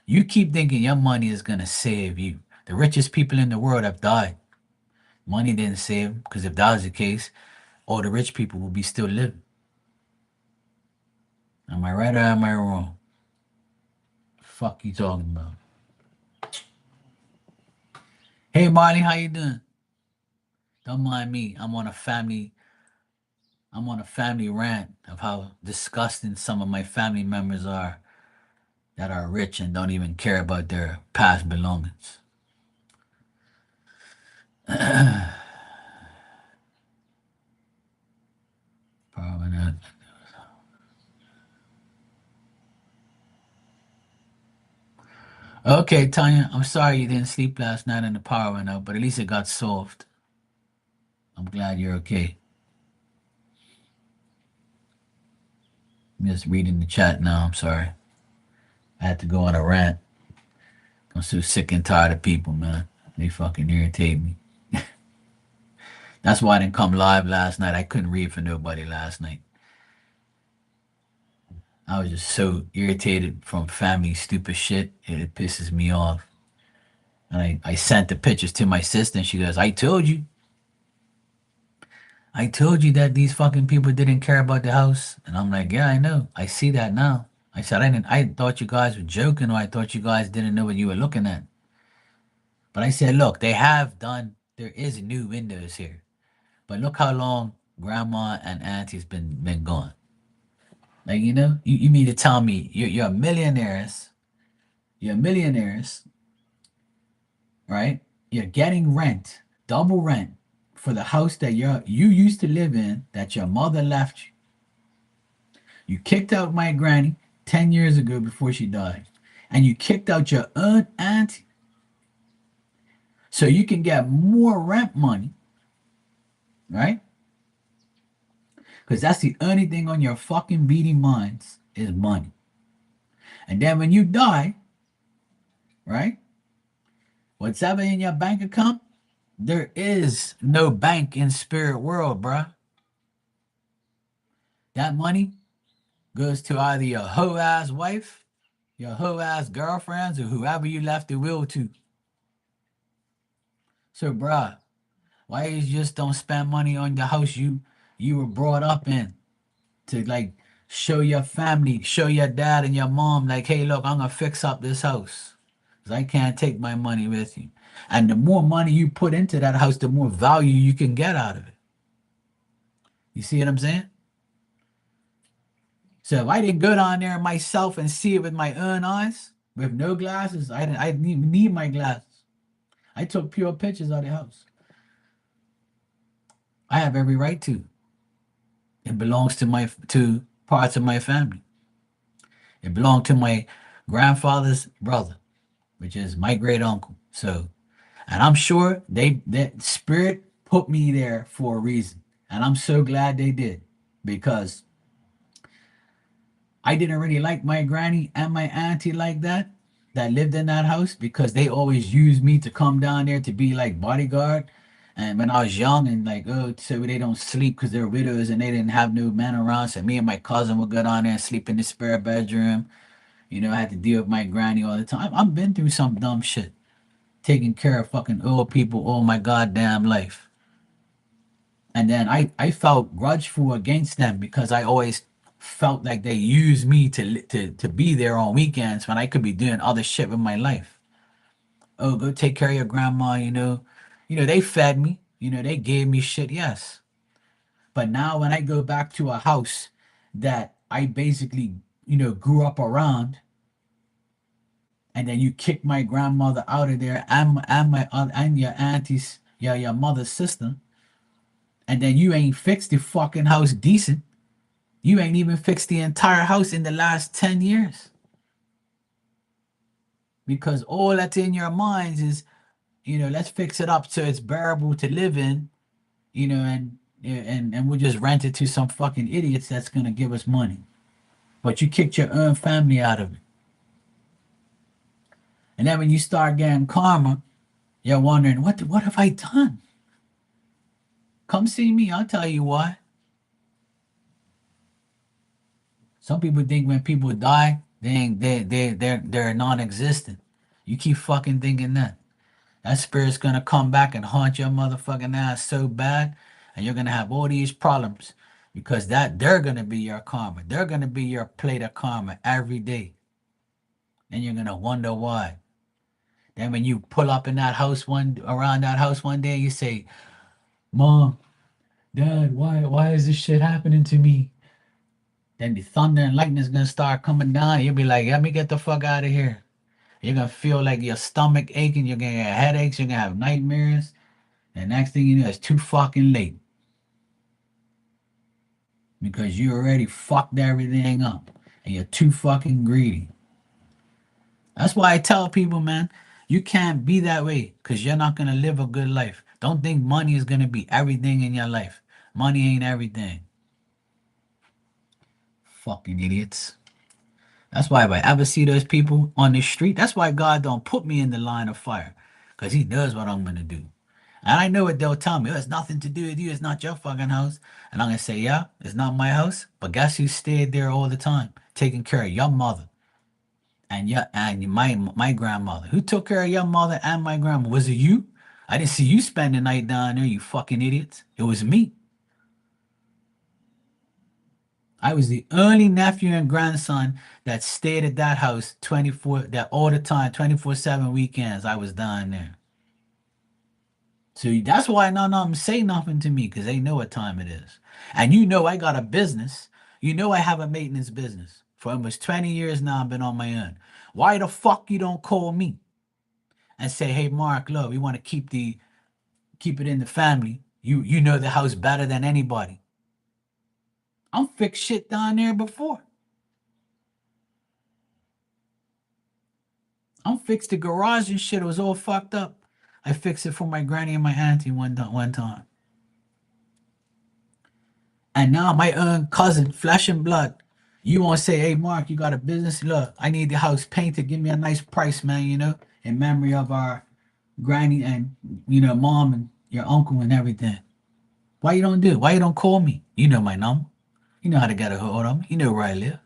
You keep thinking your money is gonna save you. The richest people in the world have died. Money didn't save them, because if that was the case, all the rich people will be still living. Am I right or am I wrong? Fuck you talking about? Hey Marley, how you doing? Don't mind me. I'm on a family rant of how disgusting some of my family members are that are rich and don't even care about their past belongings. Probably not. Okay, Tanya, I'm sorry you didn't sleep last night and the power went out, but at least it got solved. I'm glad you're okay. I'm just reading the chat now. I'm sorry. I had to go on a rant. I'm so sick and tired of people, man. They fucking irritate me. That's why I didn't come live last night. I couldn't read for nobody last night. I was just so irritated from family stupid shit. It pisses me off. And I sent the pictures to my sister and she goes, I told you. I told you that these fucking people didn't care about the house. And I'm like, yeah, I know. I see that now. I said, I thought you guys were joking, or I thought you guys didn't know what you were looking at. But I said, look, there is new windows here. But look how long grandma and auntie's been gone. Like, you mean to tell me you're millionaires, you're millionaires, right? You're getting rent, double rent for the house that you used to live in that your mother left you. You kicked out my granny 10 years ago before she died. And you kicked out your own auntie so you can get more rent money, right? Because that's the only thing on your fucking beating minds is money. And then when you die, right? Whatever in your bank account, there is no bank in spirit world, bruh. That money goes to either your hoe ass wife, your hoe ass girlfriends, or whoever you left the will to. So, bruh, why you just don't spend money on the house you were brought up in to like show your family, show your dad and your mom like, hey, look, I'm gonna fix up this house because I can't take my money with you. And the more money you put into that house, the more value you can get out of it. You see what I'm saying? So if I didn't go down there myself and see it with my own eyes, with no glasses, I didn't even need my glasses. I took pure pictures of the house. I have every right to. It belongs to parts of my family. It belonged to my grandfather's brother, which is my great uncle. So, and I'm sure that spirit put me there for a reason. And I'm so glad they did because I didn't really like my granny and my auntie like that lived in that house because they always used me to come down there to be like bodyguard. And when I was young and like, oh, so they don't sleep because they're widows and they didn't have no men around. So me and my cousin would go down there and sleep in the spare bedroom. I had to deal with my granny all the time. I've been through some dumb shit, taking care of fucking old people all my goddamn life. And then I felt grudgeful against them because I always felt like they used me to be there on weekends when I could be doing other shit with my life. Oh, go take care of your grandma, they fed me, they gave me shit, yes. But now when I go back to a house that I basically, grew up around, and then you kick my grandmother out of there and my aunt and your auntie's, your mother's sister, and then you ain't fixed the fucking house decent. You ain't even fixed the entire house in the last 10 years. Because all that's in your minds is, let's fix it up so it's bearable to live in, and and we'll just rent it to some fucking idiots that's gonna give us money. But you kicked your own family out of it. And then when you start getting karma, you're wondering, what have I done? Come see me, I'll tell you why. Some people think when people die, they ain't they're non-existent. You keep fucking thinking that. That spirit's gonna come back and haunt your motherfucking ass so bad, and you're gonna have all these problems because that they're gonna be your karma. They're gonna be your plate of karma every day. And you're gonna wonder why. Then when you pull up in that house one around that house one day, you say, Mom, Dad, why is this shit happening to me? Then the thunder and lightning is gonna start coming down. You'll be like, let me get the fuck out of here. You're gonna feel like your stomach aching, you're gonna get headaches, you're gonna have nightmares. And next thing you know, it's too fucking late. Because you already fucked everything up. And you're too fucking greedy. That's why I tell people, man, you can't be that way because you're not gonna live a good life. Don't think money is gonna be everything in your life. Money ain't everything. Fucking idiots. That's why if I ever see those people on the street, that's why God don't put me in the line of fire. Because he knows what I'm gonna do. And I know what they'll tell me. Oh, it's nothing to do with you. It's not your fucking house. And I'm gonna say, yeah, it's not my house. But guess who stayed there all the time, taking care of your mother and my grandmother? Who took care of your mother and my grandma? Was it you? I didn't see you spend the night down there, you fucking idiots. It was me. I was the only nephew and grandson that stayed at that house 24 that all the time, 24/7 weekends. I was down there. So that's why none of them say nothing to me because they know what time it is. And you know I got a business. You know I have a maintenance business. For almost 20 years now, I've been on my own. Why the fuck you don't call me and say, hey Mark, look, we want to keep it in the family. You know the house better than anybody. I'm fixed shit down there before. I'm fixed the garage and shit. It was all fucked up. I fixed it for my granny and my auntie one time. And now my own cousin, flesh and blood, you want to say, hey, Mark, you got a business? Look, I need the house painted. Give me a nice price, man, in memory of our granny and, mom and your uncle and everything. Why you don't do it? Why you don't call me? You know my number. You know how to get a hold of me. You know where I live.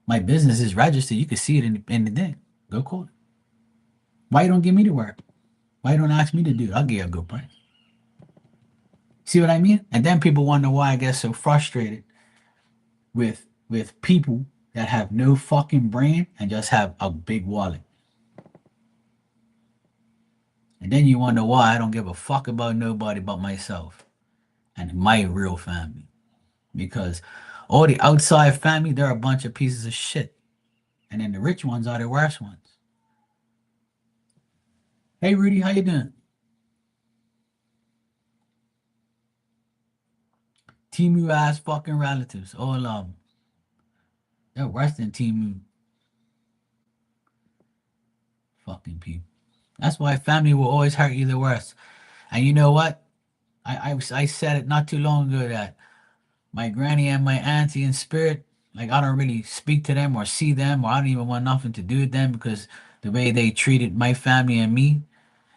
My business is registered. You can see it in the thing. Go call it. Why you don't give me the work? Why you don't ask me to do it? I'll give you a good price. See what I mean? And then people wonder why I get so frustrated with people that have no fucking brain and just have a big wallet. And then you wonder why I don't give a fuck about nobody but myself and my real family. Because all the outside family, they're a bunch of pieces of shit. And then the rich ones are the worst ones. Hey Rudy, how you doing? Timu ass fucking relatives, all of them. They're worse than Timu fucking people. That's why family will always hurt you the worst. And you know what? I said it not too long ago that my granny and my auntie in spirit, like I don't really speak to them or see them, or I don't even want nothing to do with them because the way they treated my family and me.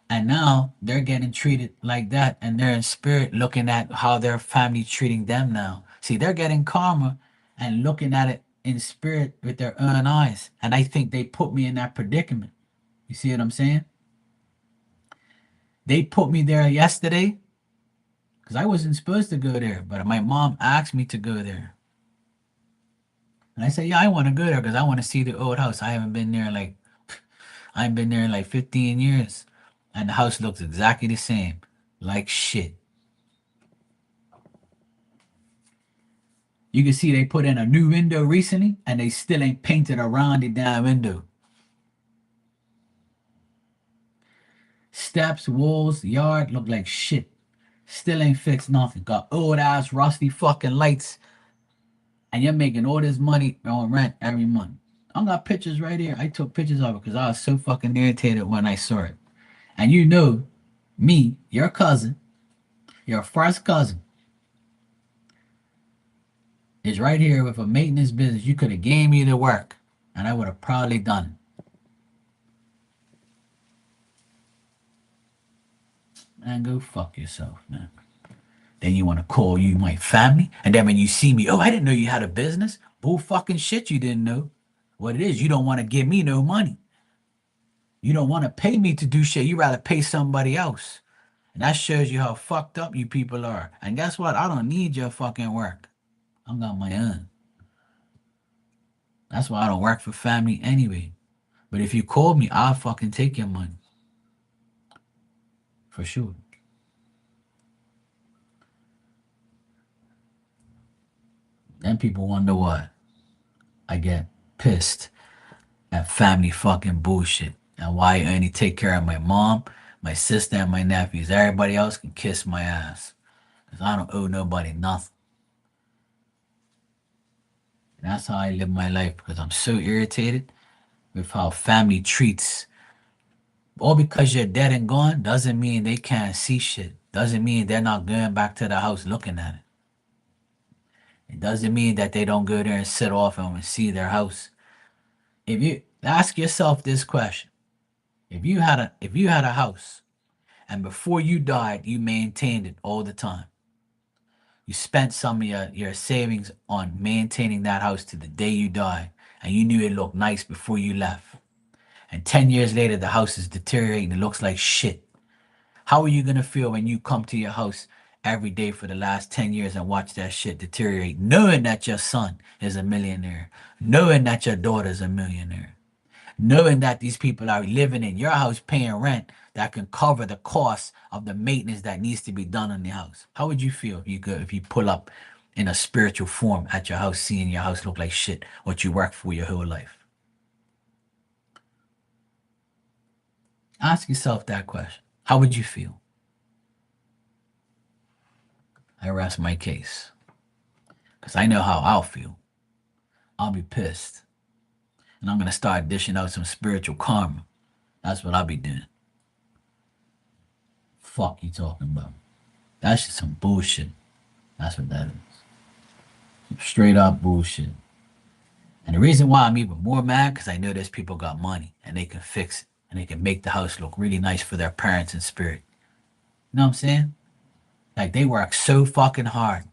And now they're getting treated like that, and they're in spirit looking at how their family treating them now. See, they're getting karma and looking at it in spirit with their own eyes. And I think they put me in that predicament. You see what I'm saying? They put me there yesterday because I wasn't supposed to go there, but my mom asked me to go there. And I said, yeah, I want to go there because I want to see the old house. I haven't been there in like 15 years. And the house looks exactly the same. Like shit. You can see they put in a new window recently and they still ain't painted around the damn window. Steps, walls, yard look like shit. Still ain't fixed nothing. Got old ass rusty fucking lights. And you're making all this money on rent every month. I got pictures right here. I took pictures of it because I was so fucking irritated when I saw it. And you know, me, your cousin, Your first cousin is right here with a maintenance business. You could have gave me the work, and I would have probably done it. Man, go fuck yourself, man. Then you want to call you my family, and then when you see me, oh, I didn't know you had a business. Bull fucking shit, you didn't know. What it is, you don't want to give me no money. You don't want to pay me to do shit. You rather pay somebody else. And that shows you how fucked up you people are. And guess what? I don't need your fucking work. I got my own. That's why I don't work for family anyway. But if you call me, I'll fucking take your money. For sure. Then people wonder why I get pissed at family fucking bullshit. And why I only take care of my mom, my sister, and my nephews. Everybody else can kiss my ass. Because I don't owe nobody nothing. And that's how I live my life because I'm so irritated with how family treats. All because you're dead and gone doesn't mean they can't see shit. Doesn't mean they're not going back to the house looking at it. It doesn't mean that they don't go there and sit off and see their house. If you ask yourself this question, if you had a house and before you died you maintained it all the time, you spent some of your savings on maintaining that house to the day you die, and you knew it looked nice before you left, and 10 years later the house is deteriorating, it looks like shit. How are you gonna feel when you come to your house every day for the last 10 years and watch that shit deteriorate, knowing that your son is a millionaire, knowing that your daughter's a millionaire, knowing that these people are living in your house paying rent that can cover the cost of the maintenance that needs to be done on the house? How would you feel if you pull up in a spiritual form at your house, seeing your house look like shit, what you worked for your whole life? Ask yourself that question. How would you feel? I rest my case. Because I know how I'll feel. I'll be pissed. And I'm going to start dishing out some spiritual karma. That's what I'll be doing. Fuck you talking about? That's just some bullshit. That's what that is. Straight up bullshit. And the reason why I'm even more mad, because I know there's people got money and they can fix it and they can make the house look really nice for their parents in spirit. You know what I'm saying? Like they work so fucking hard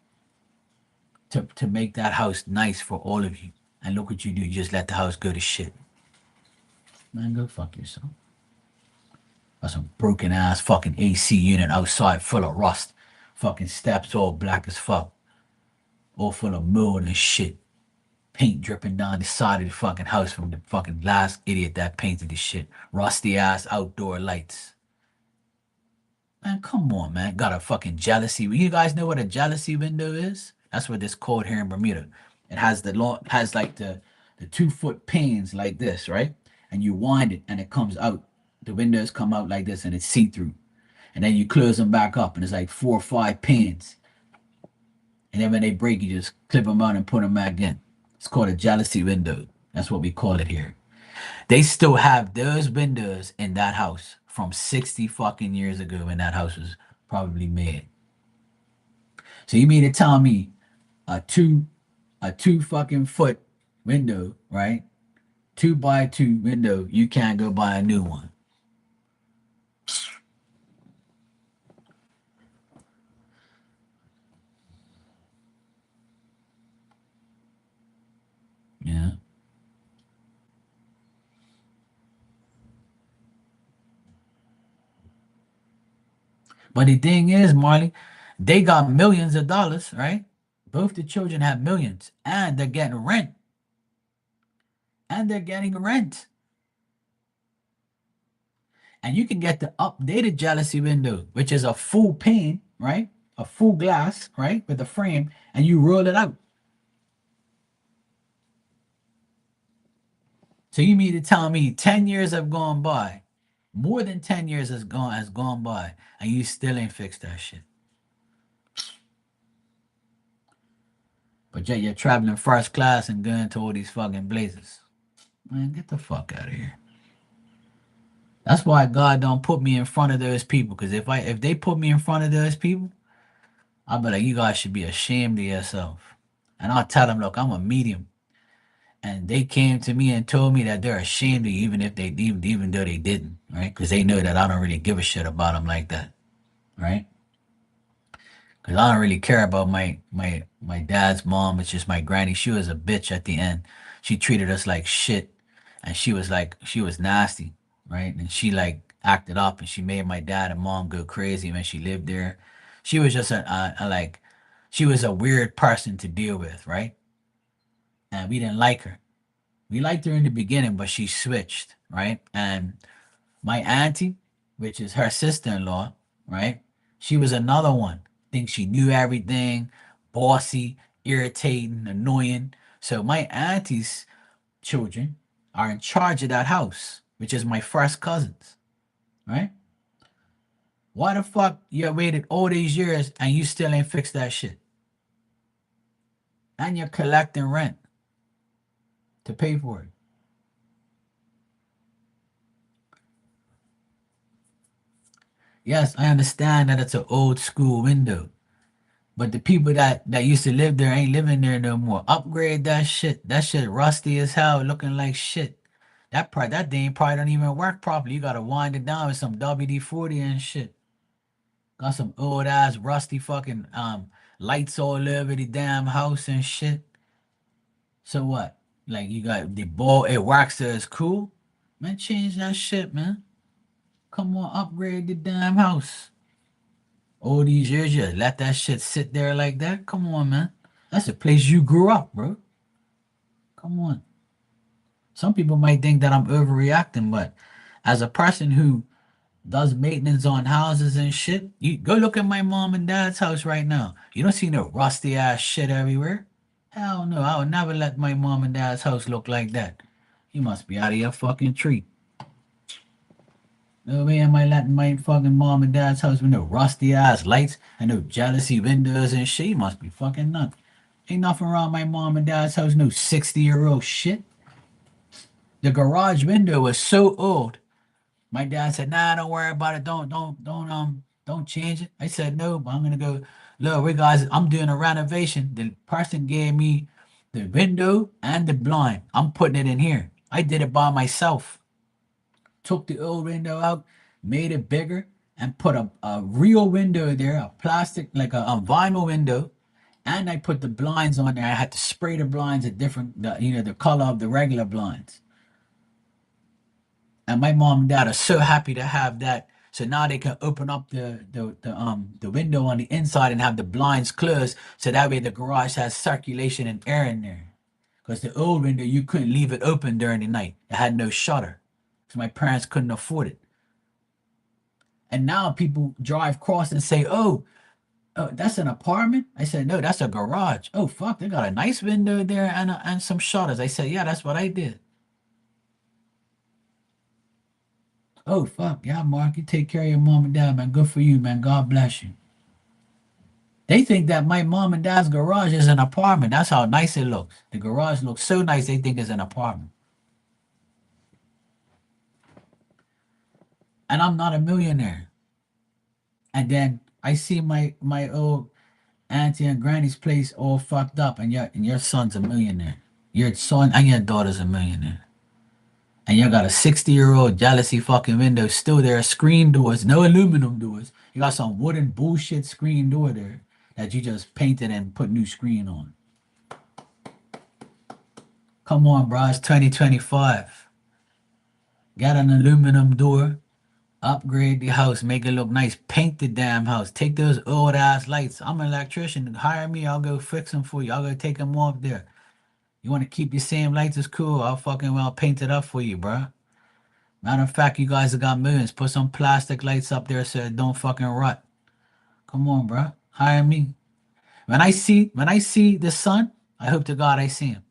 to make that house nice for all of you. And look what you do. You just let the house go to shit. Man, go fuck yourself. Got some broken ass fucking AC unit outside full of rust. Fucking steps all black as fuck. All full of mold and shit. Paint dripping down the side of the fucking house from the fucking last idiot that painted this shit. Rusty ass outdoor lights. Man, come on, man. Got a fucking jealousy. You guys know what a jealousy window is? That's what it's called here in Bermuda. It has the long, has like the 2 foot panes like this, right? And you wind it and it comes out. The windows come out like this and it's see through. And then you close them back up and it's like 4 or 5 panes. And then when they break, you just clip them out and put them back in. It's called a jealousy window. That's what we call it here. They still have those windows in that house from 60 fucking years ago when that house was probably made. So you mean to tell me a two fucking foot window, right? 2 by 2 window, you can't go buy a new one. Yeah. But the thing is, Marley, they got millions of dollars, right? Both the children have millions and they're getting rent. And they're getting rent. And you can get the updated jealousy window, which is a full pane, right? A full glass, right? With a frame, and you roll it out. So you mean to tell me 10 years have gone by, more than 10 years has gone by, and you still ain't fixed that shit. But yet you're traveling first class and going to all these fucking places. Man, get the fuck out of here. That's why God don't put me in front of those people. Cause if they put me in front of those people, I'll be like, you guys should be ashamed of yourself. And I'll tell them, look, I'm a medium. And they came to me and told me that they're ashamed of you, even if they even though they didn't, right? Because they know that I don't really give a shit about them like that, right? Because I don't really care about my dad's mom. It's just my granny. She was a bitch at the end. She treated us like shit, and she was nasty, right? And she like acted up, and she made my dad and mom go crazy when she lived there. She was just a like, she was a weird person to deal with, right? And we didn't like her. We liked her in the beginning, but she switched, right? And my auntie, which is her sister-in-law, right? She was another one. Think she knew everything, bossy, irritating, annoying. So my auntie's children are in charge of that house, which is my first cousins, right? Why the fuck you waited all these years and you still ain't fixed that shit? And you're collecting rent to pay for it. Yes, I understand that it's an old school window, but the people that used to live there ain't living there no more. Upgrade that shit. That shit rusty as hell, looking like shit. That thing probably don't even work properly. You gotta wind it down with some WD-40 and shit. Got some old ass rusty fucking lights all over the damn house and shit. So what? Like you got the ball, it works so it's cool. Man, change that shit, man. Come on, upgrade the damn house. All these years, you let that shit sit there like that? Come on, man. That's the place you grew up, bro. Come on. Some people might think that I'm overreacting, but as a person who does maintenance on houses and shit, you go look at my mom and dad's house right now. You don't see no rusty ass shit everywhere. Hell no, I would never let my mom and dad's house look like that. You must be out of your fucking tree. No way am I letting my fucking mom and dad's house with no rusty ass lights and no jealousy windows and shit. You must be fucking nuts. Ain't nothing wrong with my mom and dad's house, no 60-year-old shit. The garage window was so old. My dad said, nah, don't worry about it. Don't change it. I said, no, but I'm gonna go, look, we guys, I'm doing a renovation. The person gave me the window and the blind. I'm putting it in here. I did it by myself. Took the old window out, made it bigger, and put a real window there, a plastic, like a vinyl window. And I put the blinds on there. I had to spray the blinds a different, the color of the regular blinds. And my mom and dad are so happy to have that. So now they can open up the window on the inside and have the blinds closed. So that way the garage has circulation and air in there. Because the old window you couldn't leave it open during the night. It had no shutter. So my parents couldn't afford it. And now people drive across and say, oh, that's an apartment? I said, no, that's a garage. Oh, fuck, they got a nice window there and some shutters. I said, yeah, that's what I did. Oh, fuck, yeah, Mark, you take care of your mom and dad, man. Good for you, man. God bless you. They think that my mom and dad's garage is an apartment. That's how nice it looks. The garage looks so nice, they think it's an apartment. And I'm not a millionaire. And then I see my old auntie and granny's place all fucked up, and your son's a millionaire. Your son and your daughter's a millionaire. And you got a 60-year-old jealousy fucking window still there, screen doors, no aluminum doors. You got some wooden bullshit screen door there that you just painted and put new screen on. Come on, bro, it's 2025. Got an aluminum door, upgrade the house, make it look nice, paint the damn house, take those old ass lights. I'm an electrician, hire me, I'll go fix them for you. I'll go take them off there. You want to keep the same lights? It's cool. I'll fucking well paint it up for you, bro. Matter of fact, you guys have got millions. Put some plastic lights up there so it don't fucking rot. Come on, bro. Hire me. When I see the sun, I hope to God I see him.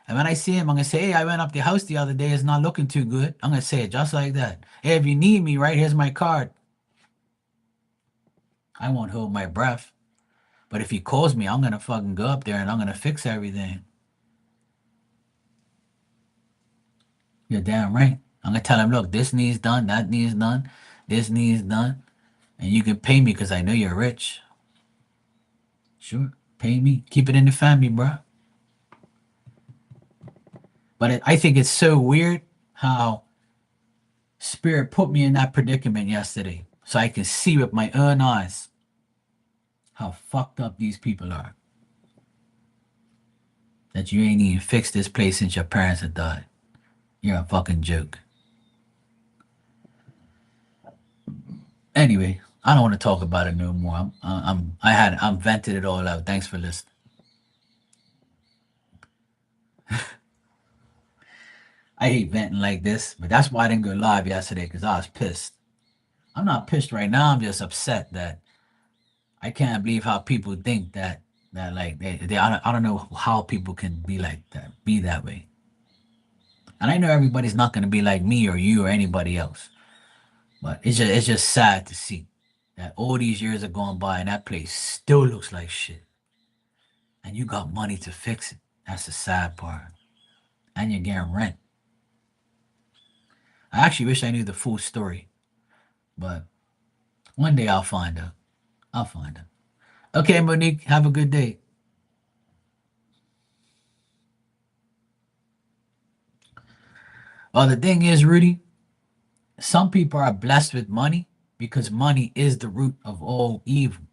And when I see him, I'm gonna say, hey, I went up the house the other day. It's not looking too good. I'm gonna say it just like that. Hey, if you need me, right here's my card. I won't hold my breath. But if he calls me, I'm gonna fucking go up there and I'm gonna fix everything. You're damn right. I'm gonna tell him, look, this needs done, that needs done, this needs done, and you can pay me because I know you're rich. Sure. Pay me. Keep it in the family, bro. But I think it's so weird how Spirit put me in that predicament yesterday so I can see with my own eyes how fucked up these people are. That you ain't even fixed this place since your parents had died. You're a fucking joke. Anyway, I don't want to talk about it no more. I'm vented it all out. Thanks for listening. I hate venting like this, but that's why I didn't go live yesterday because I was pissed. I'm not pissed right now. I'm just upset that I can't believe how people think that like I don't know how people can be like that, be that way. And I know everybody's not gonna be like me or you or anybody else, but it's just sad to see that all these years are going by and that place still looks like shit, and you got money to fix it. That's the sad part, and you're getting rent. I actually wish I knew the full story, but one day I'll find out. I'll find out. Okay, Monique, have a good day. Well, the thing is, Rudy, some people are blessed with money because money is the root of all evil.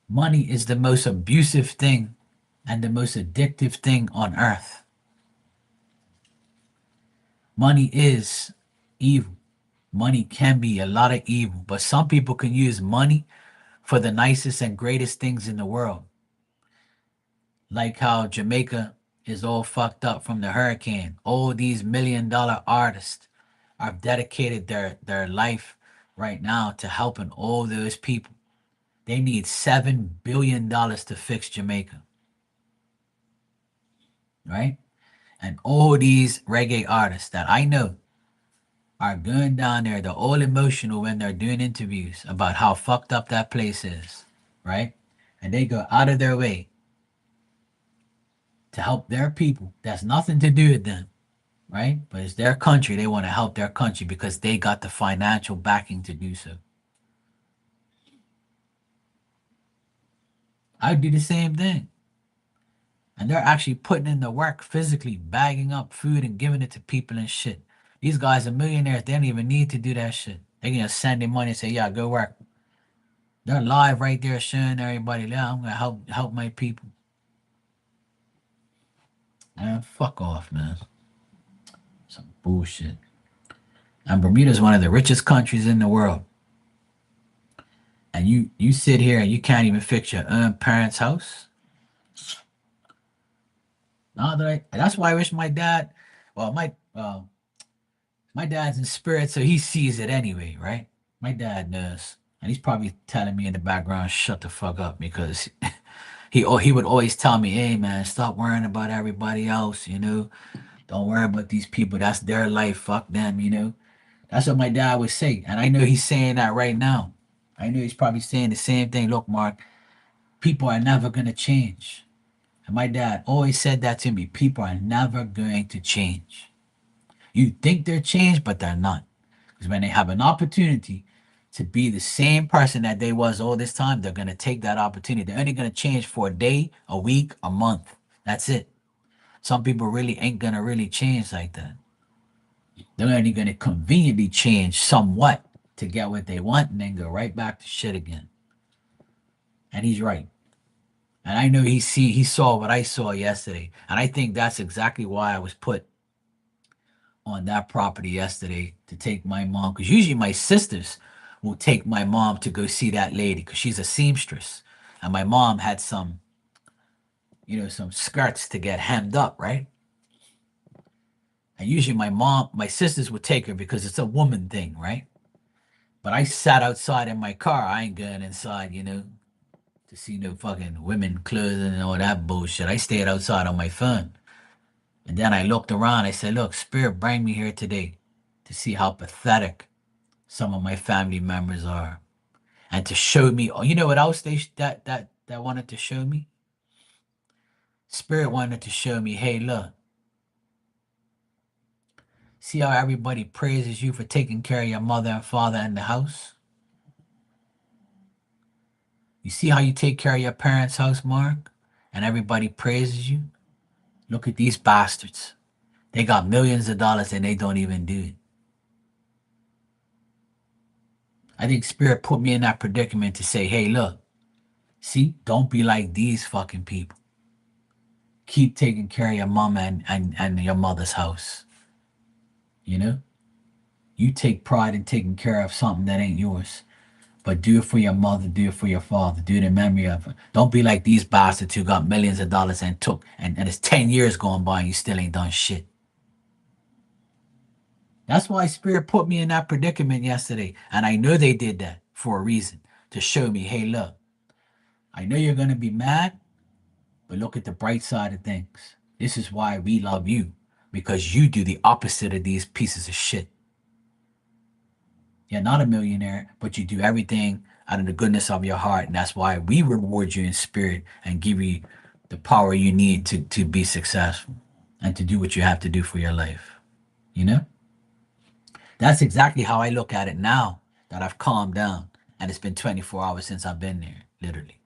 Money is the most abusive thing and the most addictive thing on earth. Money is evil. Money can be a lot of evil, but some people can use money for the nicest and greatest things in the world. Like how Jamaica is all fucked up from the hurricane. All these $1 million artists have dedicated their life right now to helping all those people. They need $7 billion to fix Jamaica, right? And all these reggae artists that I know are going down there. They're all emotional when they're doing interviews about how fucked up that place is, right? And they go out of their way to help their people. That's nothing to do with them, right? But it's their country. They want to help their country because they got the financial backing to do so. I'd do the same thing. And they're actually putting in the work physically, bagging up food and giving it to people and shit. These guys are millionaires. They don't even need to do that shit. They're gonna send their money and say, "Yeah, go work." They're live right there showing everybody, "Yeah, I'm gonna help my people." Man, fuck off, man. Some bullshit. And Bermuda is one of the richest countries in the world. And you sit here and you can't even fix your own parents' house. No, that's why I wish my dad. Well, my dad's in spirit, so he sees it anyway, right? My dad knows, and he's probably telling me in the background, "Shut the fuck up," because he would always tell me, "Hey man, stop worrying about everybody else. Don't worry about these people. That's their life. Fuck them. That's what my dad would say, and I know he's saying that right now. I know he's probably saying the same thing. Look, Mark, people are never gonna change. And my dad always said that to me. People are never going to change. You think they're changed, but they're not. Because when they have an opportunity to be the same person that they was all this time, they're gonna take that opportunity. They're only gonna change for a day, a week, a month. That's it. Some people really ain't gonna really change like that. They're only gonna conveniently change somewhat to get what they want and then go right back to shit again. And he's right. And I know he saw what I saw yesterday. And I think that's exactly why I was put on that property yesterday to take my mom. Because usually my sisters will take my mom to go see that lady because she's a seamstress. And my mom had some skirts to get hemmed up, right? And usually my sisters would take her because it's a woman thing, right? But I sat outside in my car. I ain't going inside, to see no fucking women clothing and all that bullshit. I stayed outside on my phone. And then I looked around. I said, look, Spirit bring me here today to see how pathetic some of my family members are. And to show me, oh, you know what else that wanted to show me? Spirit wanted to show me, hey, look, see how everybody praises you for taking care of your mother and father in the house? You see how you take care of your parents' house, Mark? And everybody praises you? Look at these bastards. They got millions of dollars and they don't even do it. I think Spirit put me in that predicament to say, hey, look, see, don't be like these fucking people. Keep taking care of your mom and your mother's house. You know? You take pride in taking care of something that ain't yours. But do it for your mother, do it for your father, do it in memory of her. Don't be like these bastards who got millions of dollars and took, and it's 10 years going by and you still ain't done shit. That's why Spirit put me in that predicament yesterday. And I know they did that for a reason to show me, hey, look, I know you're going to be mad, but look at the bright side of things. This is why we love you because you do the opposite of these pieces of shit. You're not a millionaire, but you do everything out of the goodness of your heart. And that's why we reward you in spirit and give you the power you need to be successful and to do what you have to do for your life. You know? That's exactly how I look at it now that I've calmed down. And it's been 24 hours since I've been there, literally.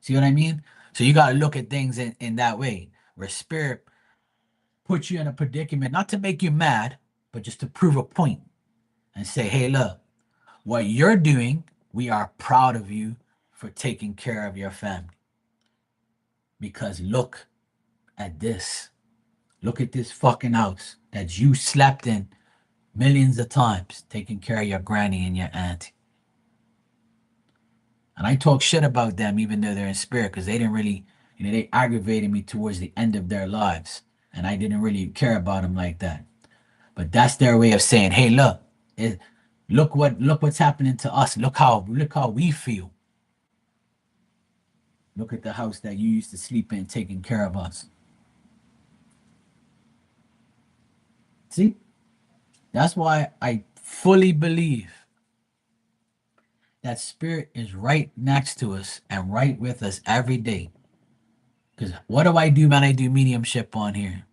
See what I mean? So you got to look at things in that way, where spirit puts you in a predicament, not to make you mad, but just to prove a point and say, hey, look, what you're doing, we are proud of you for taking care of your family. Because look at this. Look at this fucking house that you slept in millions of times, taking care of your granny and your auntie. And I talk shit about them even though they're in spirit because they didn't really, they aggravated me towards the end of their lives. And I didn't really care about them like that. But that's their way of saying, hey, look, look what's happening to us. Look how we feel. Look at the house that you used to sleep in, taking care of us. See? That's why I fully believe that spirit is right next to us and right with us every day. Because what do I do when I do mediumship on here?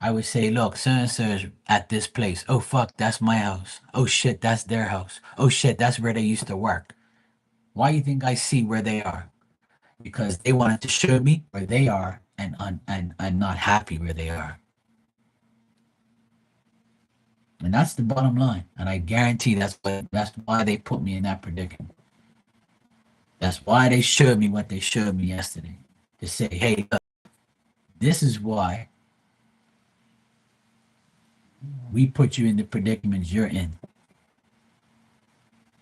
I would say, look, so and so's at this place. Oh, fuck, that's my house. Oh, shit, that's their house. Oh, shit, that's where they used to work. Why do you think I see where they are? Because they wanted to show me where they are and not happy where they are. And that's the bottom line. And I guarantee that's why they put me in that predicament. That's why they showed me what they showed me yesterday. To say, hey, look, this is why we put you in the predicaments you're in.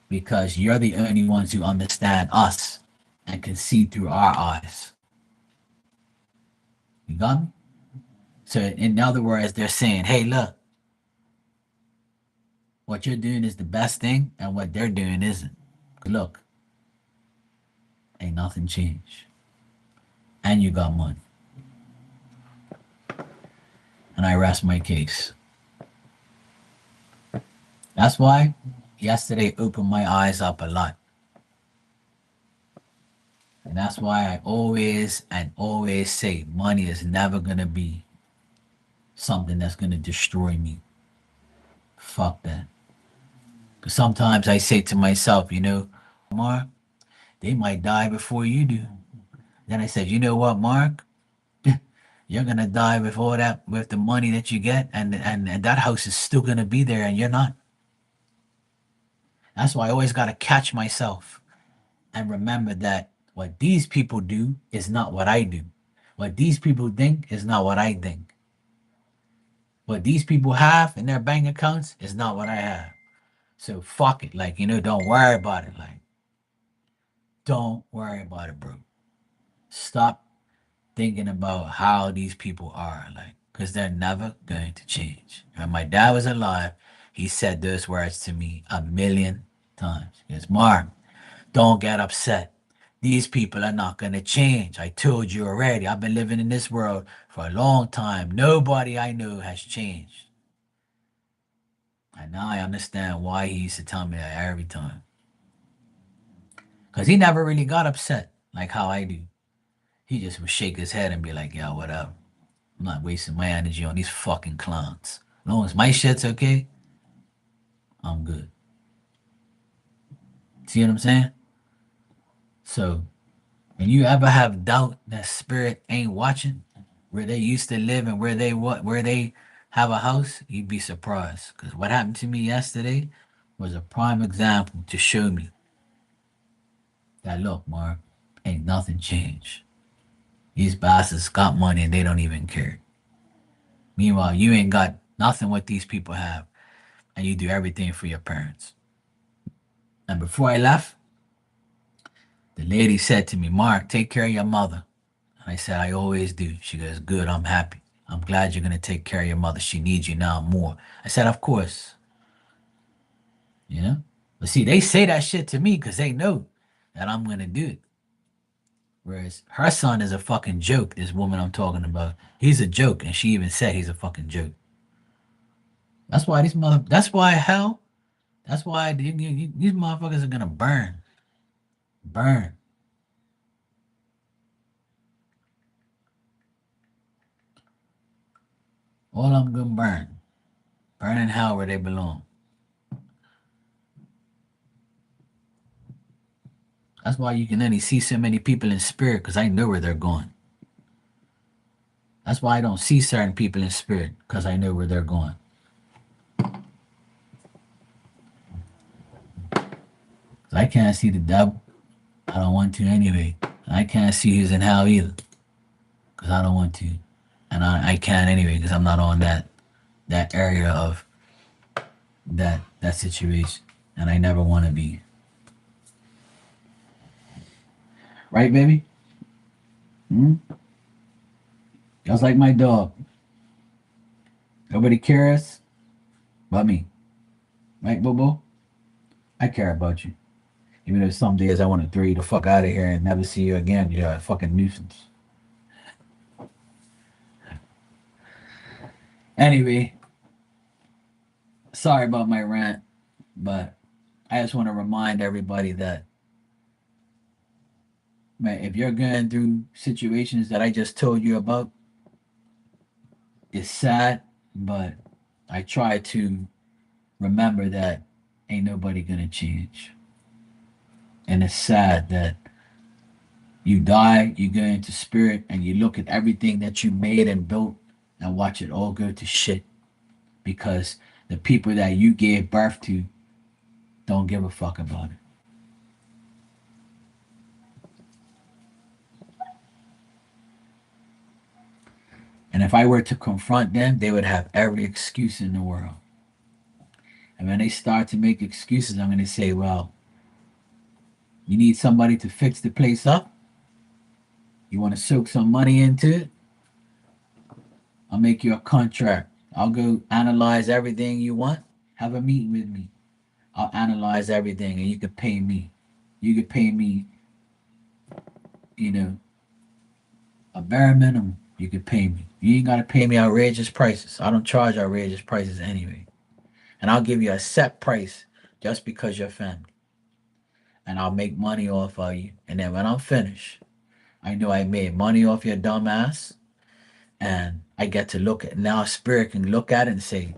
Because you're the only ones who understand us and can see through our eyes. You got me? So in other words, they're saying, hey, look, what you're doing is the best thing, and what they're doing isn't. Look, ain't nothing changed. And you got money. And I rest my case. That's why yesterday opened my eyes up a lot. And that's why I always say money is never going to be something that's going to destroy me. Fuck that. Because sometimes I say to myself, Mark, they might die before you do. Then I said, you know what, Mark? You're gonna die with all that, with the money that you get, and that house is still gonna be there, and you're not. That's why I always gotta catch myself and remember that what these people do is not what I do. What these people think is not what I think. What these people have in their bank accounts is not what I have. So fuck it. Like, don't worry about it. Like, don't worry about it, bro. Stop thinking about how these people are, like, because they're never going to change. When my dad was alive, he said those words to me a million times. He goes, Mark, don't get upset. These people are not going to change. I told you already. I've been living in this world for a long time. Nobody I know has changed. And now I understand why he used to tell me that every time. Because he never really got upset like how I do. He just would shake his head and be like, yeah, whatever. I'm not wasting my energy on these fucking clowns. As long as my shit's okay, I'm good. See what I'm saying? So when you ever have doubt that spirit ain't watching, where they used to live and where they have a house, you'd be surprised. Cause what happened to me yesterday was a prime example to show me that look, Mark, ain't nothing changed. These bastards got money and they don't even care. Meanwhile, you ain't got nothing what these people have, and you do everything for your parents. And before I left, the lady said to me, Mark, take care of your mother. I said, I always do. She goes, good, I'm happy. I'm glad you're going to take care of your mother. She needs you now more. I said, of course, you know? But see, they say that shit to me because they know that I'm going to do it. Whereas her son is a fucking joke, this woman I'm talking about. He's a joke, and she even said he's a fucking joke. That's why hell, that's why these motherfuckers are going to burn. Burn. All of them going to burn. Burn in hell where they belong. That's why you can only see so many people in spirit because I know where they're going. That's why I don't see certain people in spirit because I know where they're going. I can't see the devil. I don't want to anyway. I can't see who's in hell either because I don't want to. And I can't anyway because I'm not on that area of that situation. And I never want to be. Right, baby? Hmm? Just like my dog. Nobody cares but me. Right, Bobo? I care about you. Even if some days I want to throw you the fuck out of here and never see you again, you're a fucking nuisance. Anyway, sorry about my rant, but I just want to remind everybody that, man, if you're going through situations that I just told you about, it's sad, but I try to remember that ain't nobody gonna change. And it's sad that you die, you go into spirit, and you look at everything that you made and built and watch it all go to shit because the people that you gave birth to don't give a fuck about it. And if I were to confront them, they would have every excuse in the world. And when they start to make excuses, I'm going to say, well, you need somebody to fix the place up? You want to soak some money into it? I'll make you a contract. I'll go analyze everything you want. Have a meeting with me. I'll analyze everything and you could pay me. You could pay me, you know, a bare minimum. You could pay me. You ain't got to pay me outrageous prices. I don't charge outrageous prices anyway. And I'll give you a set price just because you're family. And I'll make money off of you. And then when I'm finished, I know I made money off your dumb ass. And I get to look at now spirit can look at it and say,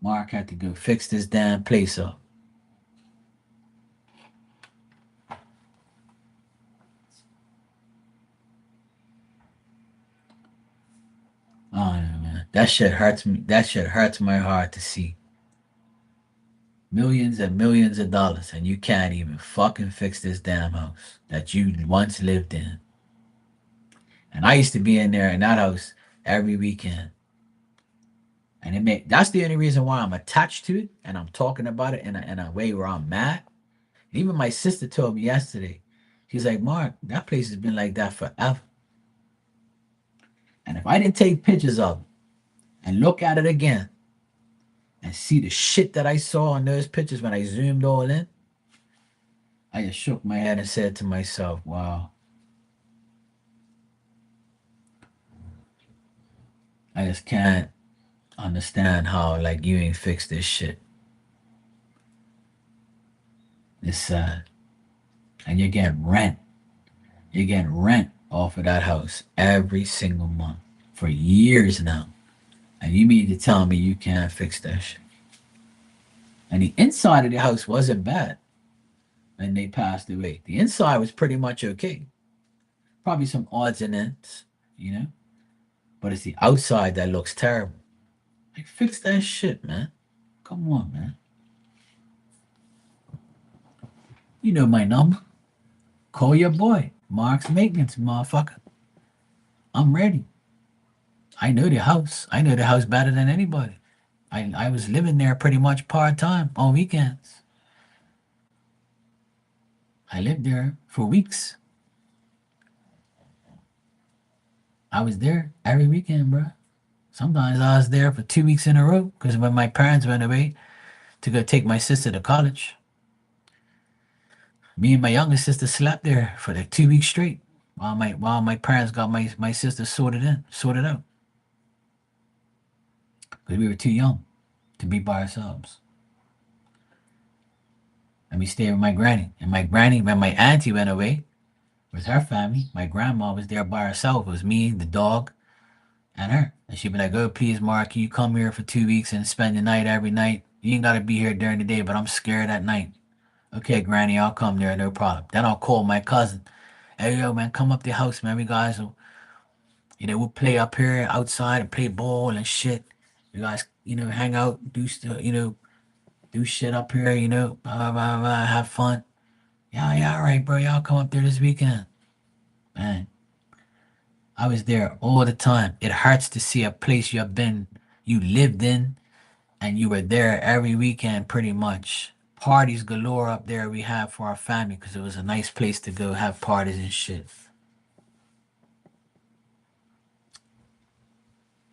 Mark had to go fix this damn place up. Oh man. That shit hurts me. That shit hurts my heart to see. Millions and millions of dollars and you can't even fucking fix this damn house that you once lived in. And I used to be in there in that house every weekend. And that's the only reason why I'm attached to it and I'm talking about it in a way where I'm mad. Even my sister told me yesterday, she's like, Mark, that place has been like that forever. And if I didn't take pictures of it and look at it again and see the shit that I saw on those pictures when I zoomed all in, I just shook my head and said to myself, wow, I just can't understand how like you ain't fixed this shit. It's sad. And you're getting rent. You're getting rent off of that house every single month for years now. And you mean to tell me you can't fix that shit? And the inside of the house wasn't bad. and they passed away. The inside was pretty much okay. Probably some odds and ends, you know, but it's the outside that looks terrible. Like, fix that shit, man. Come on, man. You know my number. Call your boy, Mark's Maintenance, motherfucker. I'm ready. I know the house. I know the house better than anybody. I was living there pretty much part time on weekends. I lived there for weeks. I was there every weekend, bro. Sometimes I was there for 2 weeks in a row because when my parents went away to go take my sister to college, me and my younger sister slept there for like 2 weeks straight while my parents got my sister sorted out because we were too young to be by ourselves. And we stayed with my granny. And my granny, when my auntie went away with her family, my grandma was there by herself. It was me, the dog, and her. And she'd be like, "Oh, please, Mark, can you come here for 2 weeks and spend the night every night? You ain't gotta be here during the day, but I'm scared at night." Okay, Granny, I'll come there, no problem. Then I'll call my cousin. Hey, yo, man, come up the house, man. We guys will, we'll play up here outside and play ball and shit. You guys, hang out, do stuff, do shit up here, blah, blah, blah, have fun. Yeah, yeah, all right, bro. Y'all come up there this weekend. Man, I was there all the time. It hurts to see a place you lived in, and you were there every weekend pretty much. Parties galore up there we had for our family because it was a nice place to go have parties and shit.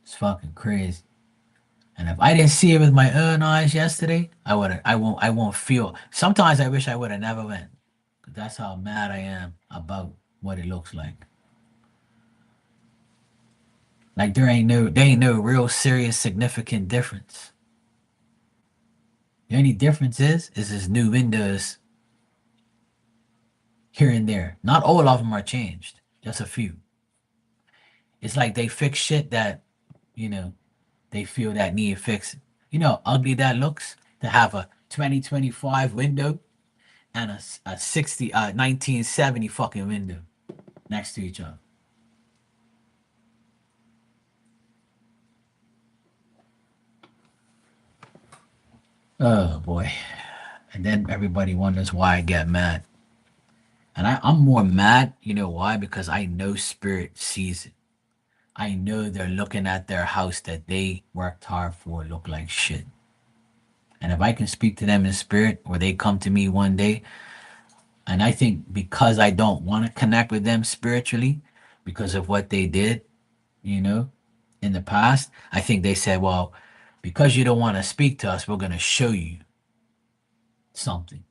It's fucking crazy. And if I didn't see it with my own eyes yesterday, I won't feel. Sometimes I wish I would have never went. 'Cause that's how mad I am about what it looks like. Like there ain't no real serious significant difference. The only difference is there's new windows here and there. Not all of them are changed, just a few. It's like they fix shit that, you know, they feel that need fixing. You know how ugly that looks to have a 2025 window and a 1970 fucking window next to each other. Oh boy. And then everybody wonders why I get mad. And I'm more mad, you know why? Because I know spirit sees it. I know they're looking at their house that they worked hard for look like shit. And if I can speak to them in spirit or they come to me one day, and I think because I don't want to connect with them spiritually because of what they did, you know, in the past, I think they said, well, because you don't want to speak to us, we're going to show you something.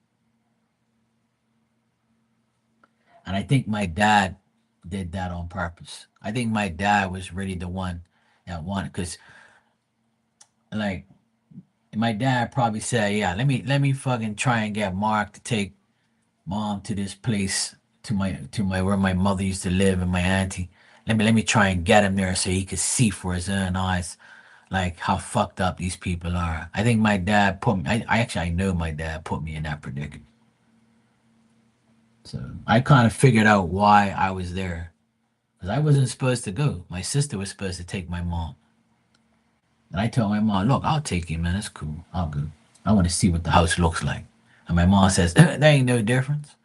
And I think my dad did that on purpose. I think my dad was really the one that wanted, because like my dad probably said, yeah, let me fucking try and get Mark to take mom to this place to my where my mother used to live and my auntie. Let me try and get him there so he could see for his own eyes like how fucked up these people are. I think my dad put me. I know my dad put me in that predicament. So I kind of figured out why I was there because I wasn't supposed to go. My sister was supposed to take my mom, and I told my mom, "Look, I'll take you, man. It's cool. I'll go. I want to see what the house looks like." And my mom says, "There ain't no difference."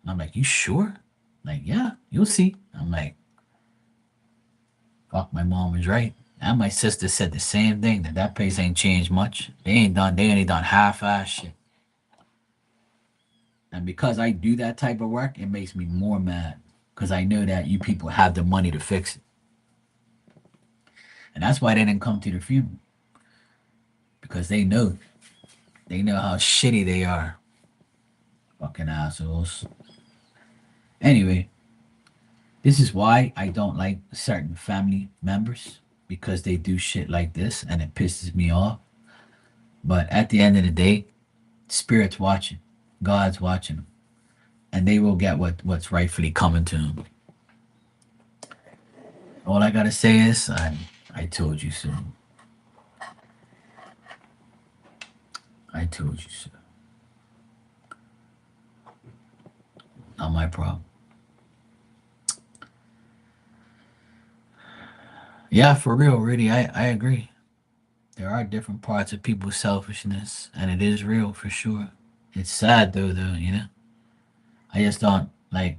And I'm like, "You sure?" Like, "Yeah, you'll see." I'm like, "Fuck, my mom was right." And my sister said the same thing that place ain't changed much. They only done half ass shit. And because I do that type of work, it makes me more mad because I know that you people have the money to fix it. And that's why they didn't come to the funeral because they know how shitty they are. Fucking assholes. Anyway, this is why I don't like certain family members because they do shit like this and it pisses me off. But at the end of the day, Spirit's watching, God's watching them, and they will get what's rightfully coming to them. All I gotta say is, I told you so. I told you so. Not my problem. Yeah, for real, really, I agree. There are different parts of people's selfishness, and it is real for sure. It's sad though, you know. I just don't like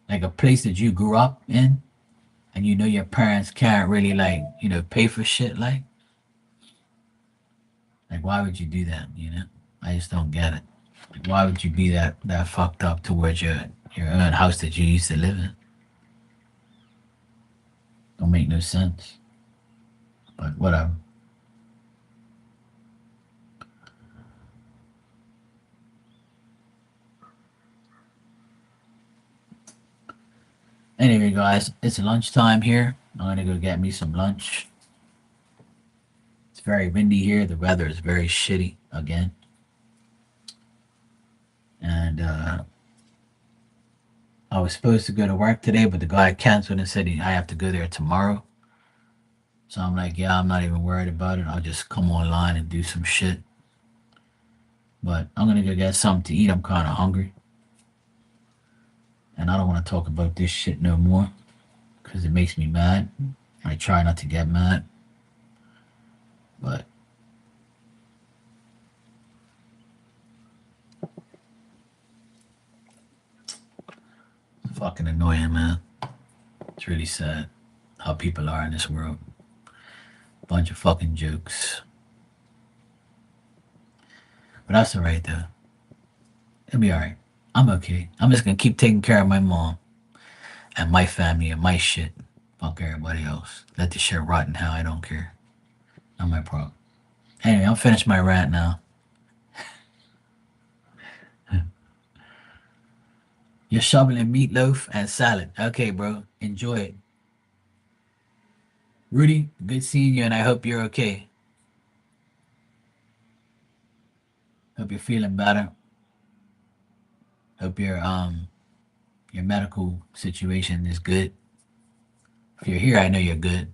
a place that you grew up in, and you know your parents can't really pay for shit. Like why would you do that? You know, I just don't get it. Like, why would you be that fucked up towards your own house that you used to live in? Don't make no sense. But whatever. Anyway, guys, it's lunchtime here. I'm gonna go get me some lunch. It's very windy here. The weather is very shitty again. And I was supposed to go to work today, but the guy canceled and said I have to go there tomorrow. So I'm like, yeah, I'm not even worried about it. I'll just come online and do some shit. But I'm gonna go get something to eat. I'm kind of hungry, and I don't want to talk about this shit no more because it makes me mad. I try not to get mad, but it's fucking annoying, man. It's really sad how people are in this world. Bunch of fucking jokes. But that's alright though. It'll be alright. I'm okay. I'm just gonna keep taking care of my mom and my family and my shit. Fuck everybody else. Let the shit rot in hell. I don't care. Not my problem. Anyway, I'm finished my rant now. You're shoveling meatloaf and salad. Okay, bro. Enjoy it. Rudy, good seeing you, and I hope you're okay. Hope you're feeling better. Hope your medical situation is good. If you're here, I know you're good.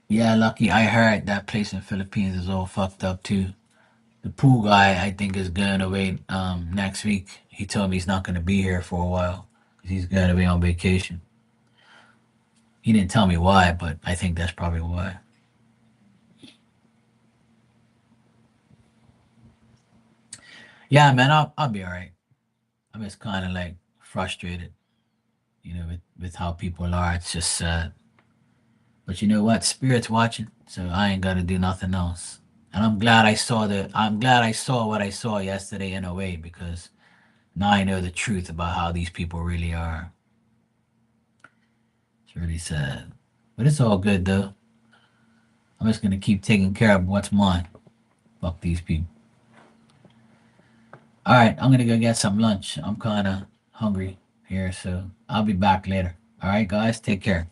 Yeah, Lucky, I heard that place in Philippines is all fucked up too. The pool guy, I think, is going away next week. He told me he's not going to be here for a while. He's going to be on vacation. He didn't tell me why, but I think that's probably why. Yeah, man, I'll be all right. I'm just kind of like frustrated, with how people are. It's just sad. But you know what? Spirit's watching, so I ain't got to do nothing else. And I'm glad I saw what I saw yesterday in a way because now I know the truth about how these people really are. It's really sad. But it's all good though. I'm just gonna keep taking care of what's mine. Fuck these people. All right, I'm gonna go get some lunch. I'm kind of hungry here, so I'll be back later. All right, guys, take care.